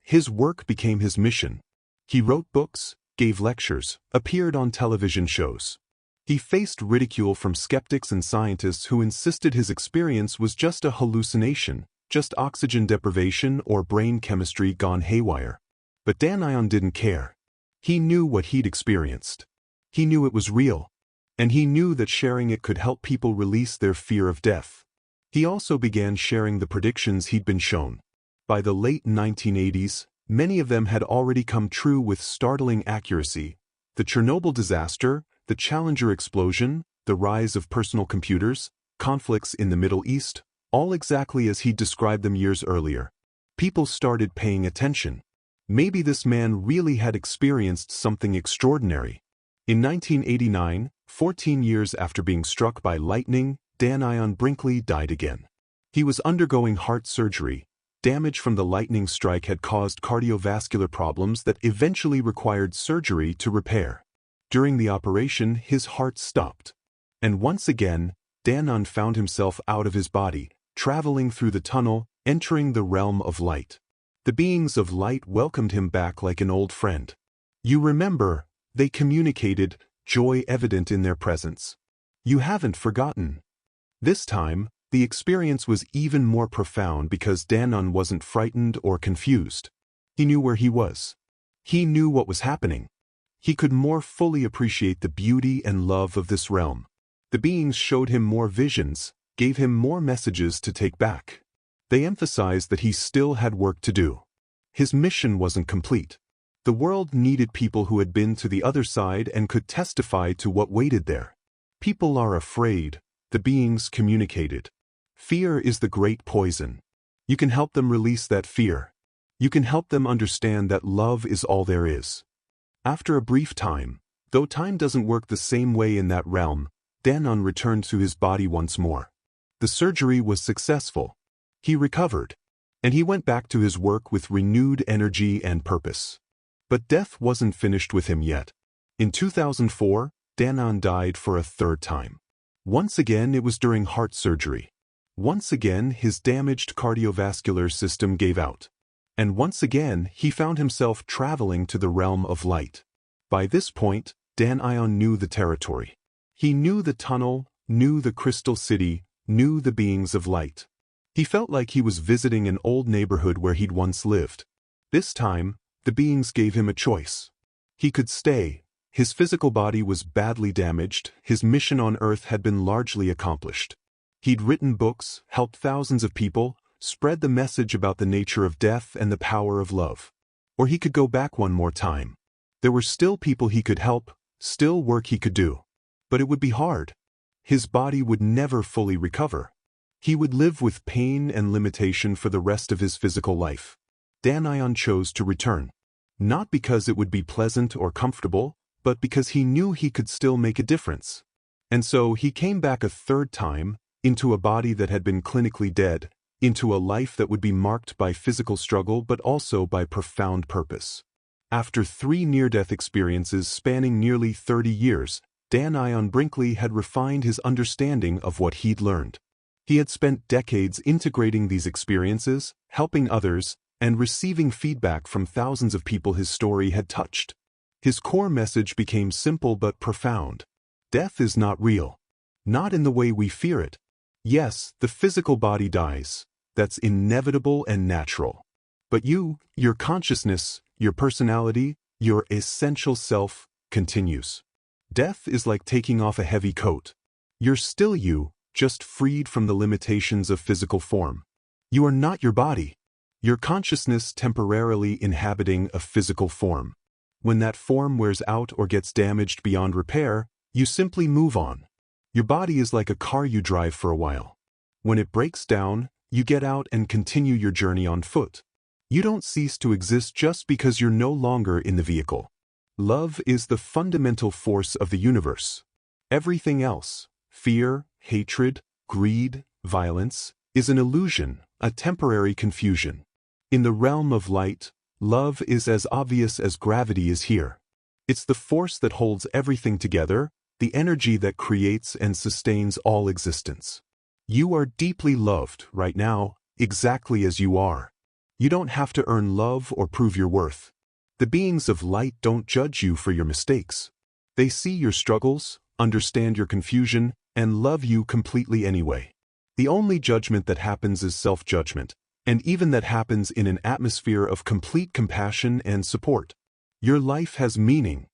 His work became his mission. He wrote books, gave lectures, appeared on television shows. He faced ridicule from skeptics and scientists who insisted his experience was just a hallucination, just oxygen deprivation or brain chemistry gone haywire. But Dan didn't care. He knew what he'd experienced. He knew it was real. And he knew that sharing it could help people release their fear of death. He also began sharing the predictions he'd been shown. By the late 1980s, many of them had already come true with startling accuracy. The Chernobyl disaster, the Challenger explosion, the rise of personal computers, conflicts in the Middle East, all exactly as he'd described them years earlier. People started paying attention. Maybe this man really had experienced something extraordinary. In 1989, 14 years after being struck by lightning, Dan Brinkley died again. He was undergoing heart surgery. Damage from the lightning strike had caused cardiovascular problems that eventually required surgery to repair. During the operation, his heart stopped. And once again, Dan found himself out of his body, traveling through the tunnel, entering the realm of light. The beings of light welcomed him back like an old friend. You remember, they communicated, joy evident in their presence. You haven't forgotten. This time, the experience was even more profound because Dan wasn't frightened or confused. He knew where he was. He knew what was happening. He could more fully appreciate the beauty and love of this realm. The beings showed him more visions, gave him more messages to take back. They emphasized that he still had work to do. His mission wasn't complete. The world needed people who had been to the other side and could testify to what waited there. People are afraid, the beings communicated. Fear is the great poison. You can help them release that fear. You can help them understand that love is all there is. After a brief time, though time doesn't work the same way in that realm, Dan returned to his body once more. The surgery was successful. He recovered. And he went back to his work with renewed energy and purpose. But death wasn't finished with him yet. In 2004, Dan died for a third time. Once again it was during heart surgery. Once again his damaged cardiovascular system gave out. And once again he found himself traveling to the realm of light. By this point, Dan knew the territory. He knew the tunnel, knew the crystal city, knew the beings of light. He felt like he was visiting an old neighborhood where he'd once lived. This time, the beings gave him a choice. He could stay. His physical body was badly damaged. His mission on Earth had been largely accomplished. He'd written books, helped thousands of people, spread the message about the nature of death and the power of love. Or he could go back one more time. There were still people he could help, still work he could do. But it would be hard. His body would never fully recover. He would live with pain and limitation for the rest of his physical life. Dan chose to return. Not because it would be pleasant or comfortable, but because he knew he could still make a difference. And so he came back a third time, into a body that had been clinically dead, into a life that would be marked by physical struggle but also by profound purpose. After 3 near-death experiences spanning nearly 30 years, Dan Brinkley had refined his understanding of what he'd learned. He had spent decades integrating these experiences, helping others, and receiving feedback from thousands of people his story had touched. His core message became simple but profound. Death is not real. Not in the way we fear it. Yes, the physical body dies. That's inevitable and natural. But you, your consciousness, your personality, your essential self, continues. Death is like taking off a heavy coat. You're still you, just freed from the limitations of physical form. You are not your body. Your consciousness temporarily inhabiting a physical form. When that form wears out or gets damaged beyond repair, you simply move on. Your body is like a car you drive for a while. When it breaks down, you get out and continue your journey on foot. You don't cease to exist just because you're no longer in the vehicle. Love is the fundamental force of the universe. Everything else, fear, hatred, greed, violence, is an illusion, a temporary confusion. In the realm of light, love is as obvious as gravity is here. It's the force that holds everything together, the energy that creates and sustains all existence. You are deeply loved right now, exactly as you are. You don't have to earn love or prove your worth. The beings of light don't judge you for your mistakes. They see your struggles, understand your confusion, and love you completely anyway. The only judgment that happens is self-judgment, and even that happens in an atmosphere of complete compassion and support. Your life has meaning.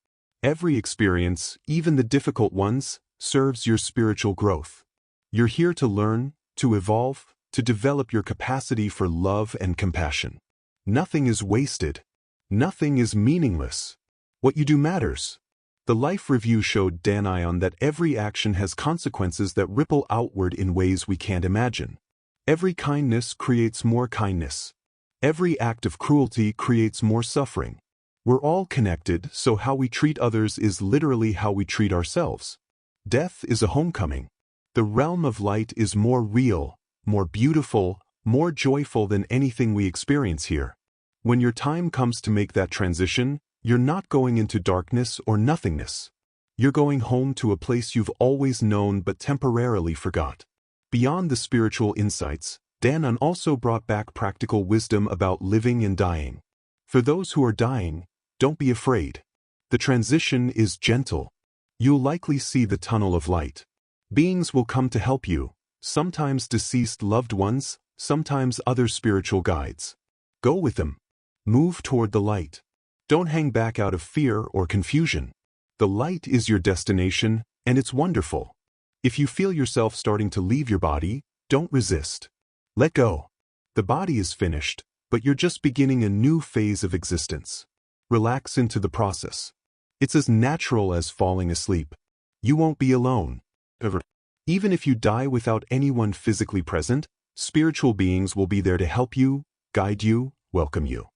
Every experience, even the difficult ones, serves your spiritual growth. You're here to learn, to evolve, to develop your capacity for love and compassion. Nothing is wasted. Nothing is meaningless. What you do matters. The Life Review showed Danion that every action has consequences that ripple outward in ways we can't imagine. Every kindness creates more kindness. Every act of cruelty creates more suffering. We're all connected, so how we treat others is literally how we treat ourselves. Death is a homecoming. The realm of light is more real, more beautiful, more joyful than anything we experience here. When your time comes to make that transition, you're not going into darkness or nothingness. You're going home to a place you've always known but temporarily forgot. Beyond the spiritual insights, Danion also brought back practical wisdom about living and dying. For those who are dying, don't be afraid. The transition is gentle. You'll likely see the tunnel of light. Beings will come to help you, sometimes deceased loved ones, sometimes other spiritual guides. Go with them. Move toward the light. Don't hang back out of fear or confusion. The light is your destination, and it's wonderful. If you feel yourself starting to leave your body, don't resist. Let go. The body is finished, but you're just beginning a new phase of existence. Relax into the process. It's as natural as falling asleep. You won't be alone. Ever. Even if you die without anyone physically present, spiritual beings will be there to help you, guide you, welcome you.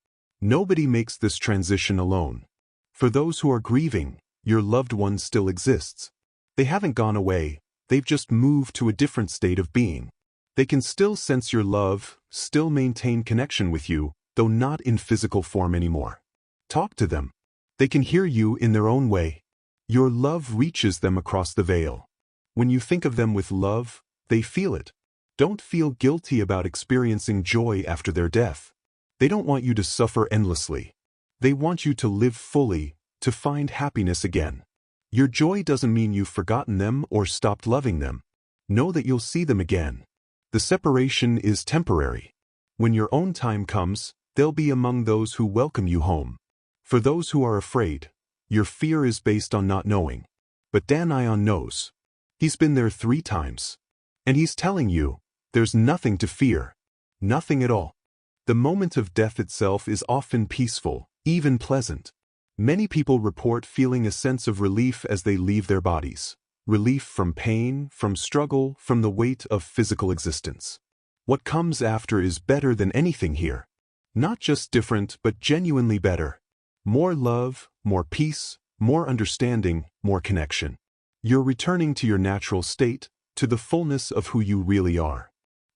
Nobody makes this transition alone. For those who are grieving, your loved one still exists. They haven't gone away, they've just moved to a different state of being. They can still sense your love, still maintain connection with you, though not in physical form anymore. Talk to them. They can hear you in their own way. Your love reaches them across the veil. When you think of them with love, they feel it. Don't feel guilty about experiencing joy after their death. They don't want you to suffer endlessly. They want you to live fully, to find happiness again. Your joy doesn't mean you've forgotten them or stopped loving them. Know that you'll see them again. The separation is temporary. When your own time comes, they'll be among those who welcome you home. For those who are afraid, your fear is based on not knowing. But Danion knows. He's been there 3 times. And he's telling you, there's nothing to fear. Nothing at all. The moment of death itself is often peaceful, even pleasant. Many people report feeling a sense of relief as they leave their bodies. Relief from pain, from struggle, from the weight of physical existence. What comes after is better than anything here. Not just different, but genuinely better. More love, more peace, more understanding, more connection. You're returning to your natural state, to the fullness of who you really are.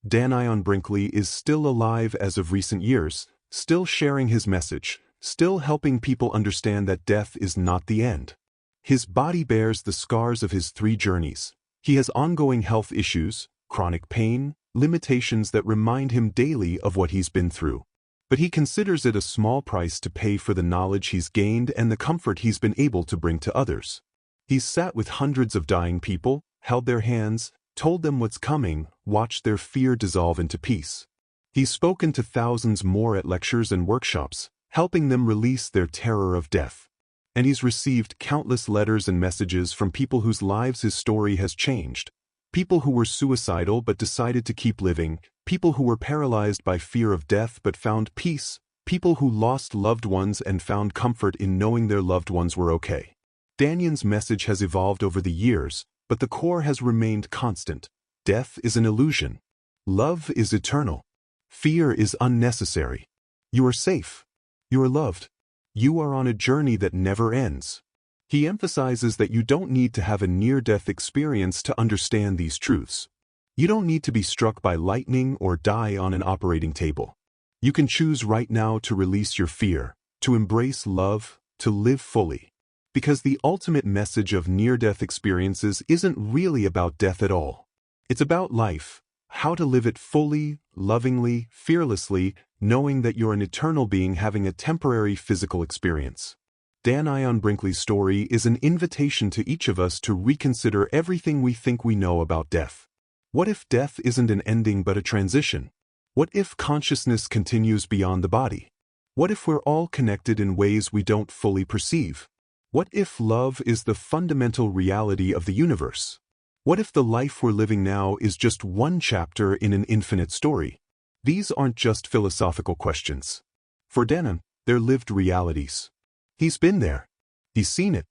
Danion Brinkley is still alive as of recent years, still sharing his message, still helping people understand that death is not the end. His body bears the scars of his 3 journeys. He has ongoing health issues, chronic pain, limitations that remind him daily of what he's been through. But he considers it a small price to pay for the knowledge he's gained and the comfort he's been able to bring to others. He's sat with hundreds of dying people, held their hands, told them what's coming, watched their fear dissolve into peace. He's spoken to thousands more at lectures and workshops, helping them release their terror of death. And he's received countless letters and messages from people whose lives his story has changed. People who were suicidal but decided to keep living, people who were paralyzed by fear of death but found peace, people who lost loved ones and found comfort in knowing their loved ones were okay. Danion's message has evolved over the years, but the core has remained constant. Death is an illusion. Love is eternal. Fear is unnecessary. You are safe. You are loved. You are on a journey that never ends. He emphasizes that you don't need to have a near-death experience to understand these truths. You don't need to be struck by lightning or die on an operating table. You can choose right now to release your fear, to embrace love, to live fully. Because the ultimate message of near-death experiences isn't really about death at all. It's about life, how to live it fully, lovingly, fearlessly, knowing that you're an eternal being having a temporary physical experience. Dan Brinkley's story is an invitation to each of us to reconsider everything we think we know about death. What if death isn't an ending but a transition? What if consciousness continues beyond the body? What if we're all connected in ways we don't fully perceive? What if love is the fundamental reality of the universe? What if the life we're living now is just one chapter in an infinite story? These aren't just philosophical questions. For Dan, they're lived realities. He's been there. He's seen it.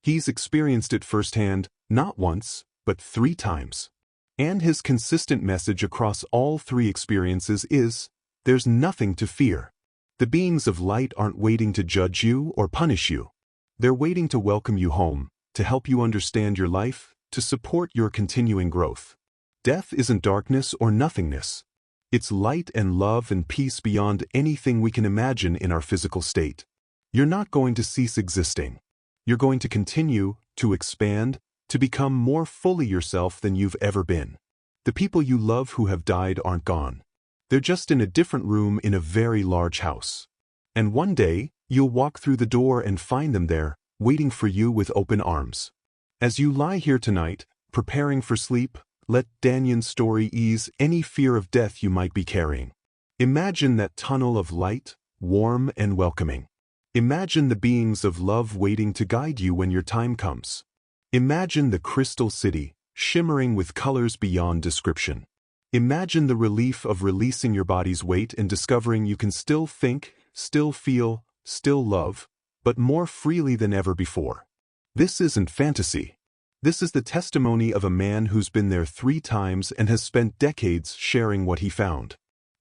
He's experienced it firsthand, not once, but 3 times. And his consistent message across all 3 experiences is, there's nothing to fear. The beings of light aren't waiting to judge you or punish you. They're waiting to welcome you home, to help you understand your life, to support your continuing growth. Death isn't darkness or nothingness. It's light and love and peace beyond anything we can imagine in our physical state. You're not going to cease existing. You're going to continue, to expand, to become more fully yourself than you've ever been. The people you love who have died aren't gone. They're just in a different room in a very large house. And one day, you'll walk through the door and find them there, waiting for you with open arms. As you lie here tonight, preparing for sleep, let Danyan's story ease any fear of death you might be carrying. Imagine that tunnel of light, warm and welcoming. Imagine the beings of love waiting to guide you when your time comes. Imagine the crystal city, shimmering with colors beyond description. Imagine the relief of releasing your body's weight and discovering you can still think, still feel, still love, but more freely than ever before. This isn't fantasy. This is the testimony of a man who's been there 3 times and has spent decades sharing what he found.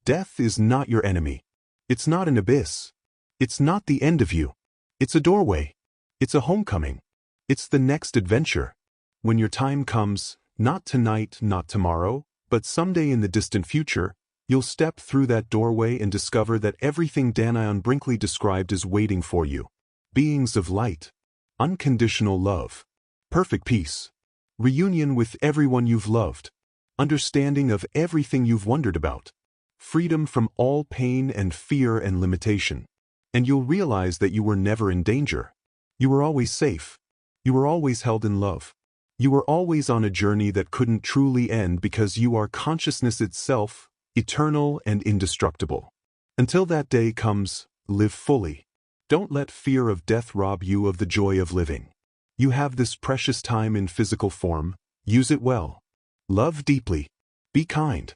Death is not your enemy. It's not an abyss. It's not the end of you. It's a doorway. It's a homecoming. It's the next adventure. When your time comes, not tonight, not tomorrow, but someday in the distant future, you'll step through that doorway and discover that everything Dan Brinkley described is waiting for you. Beings of light. Unconditional love. Perfect peace. Reunion with everyone you've loved. Understanding of everything you've wondered about. Freedom from all pain and fear and limitation. And you'll realize that you were never in danger. You were always safe. You were always held in love. You were always on a journey that couldn't truly end because you are consciousness itself, eternal and indestructible. Until that day comes, live fully. Don't let fear of death rob you of the joy of living. You have this precious time in physical form, use it well. Love deeply. Be kind.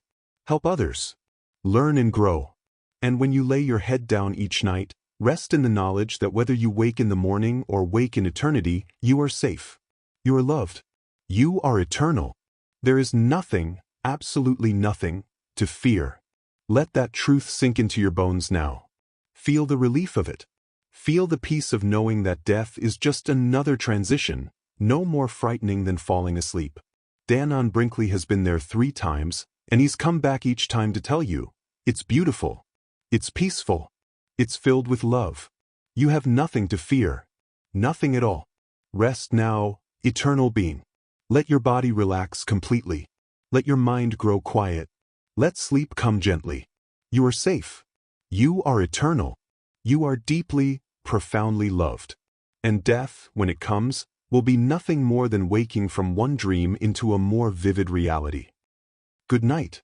Help others. Learn and grow. And when you lay your head down each night, rest in the knowledge that whether you wake in the morning or wake in eternity, you are safe. You are loved. You are eternal. There is nothing, absolutely nothing, to fear. Let that truth sink into your bones now. Feel the relief of it. Feel the peace of knowing that death is just another transition, no more frightening than falling asleep. Dan Brinkley has been there 3 times, and he's come back each time to tell you, it's beautiful. It's peaceful. It's filled with love. You have nothing to fear. Nothing at all. Rest now, eternal being. Let your body relax completely. Let your mind grow quiet. Let sleep come gently. You are safe. You are eternal. You are deeply, profoundly loved. And death, when it comes, will be nothing more than waking from one dream into a more vivid reality. Good night.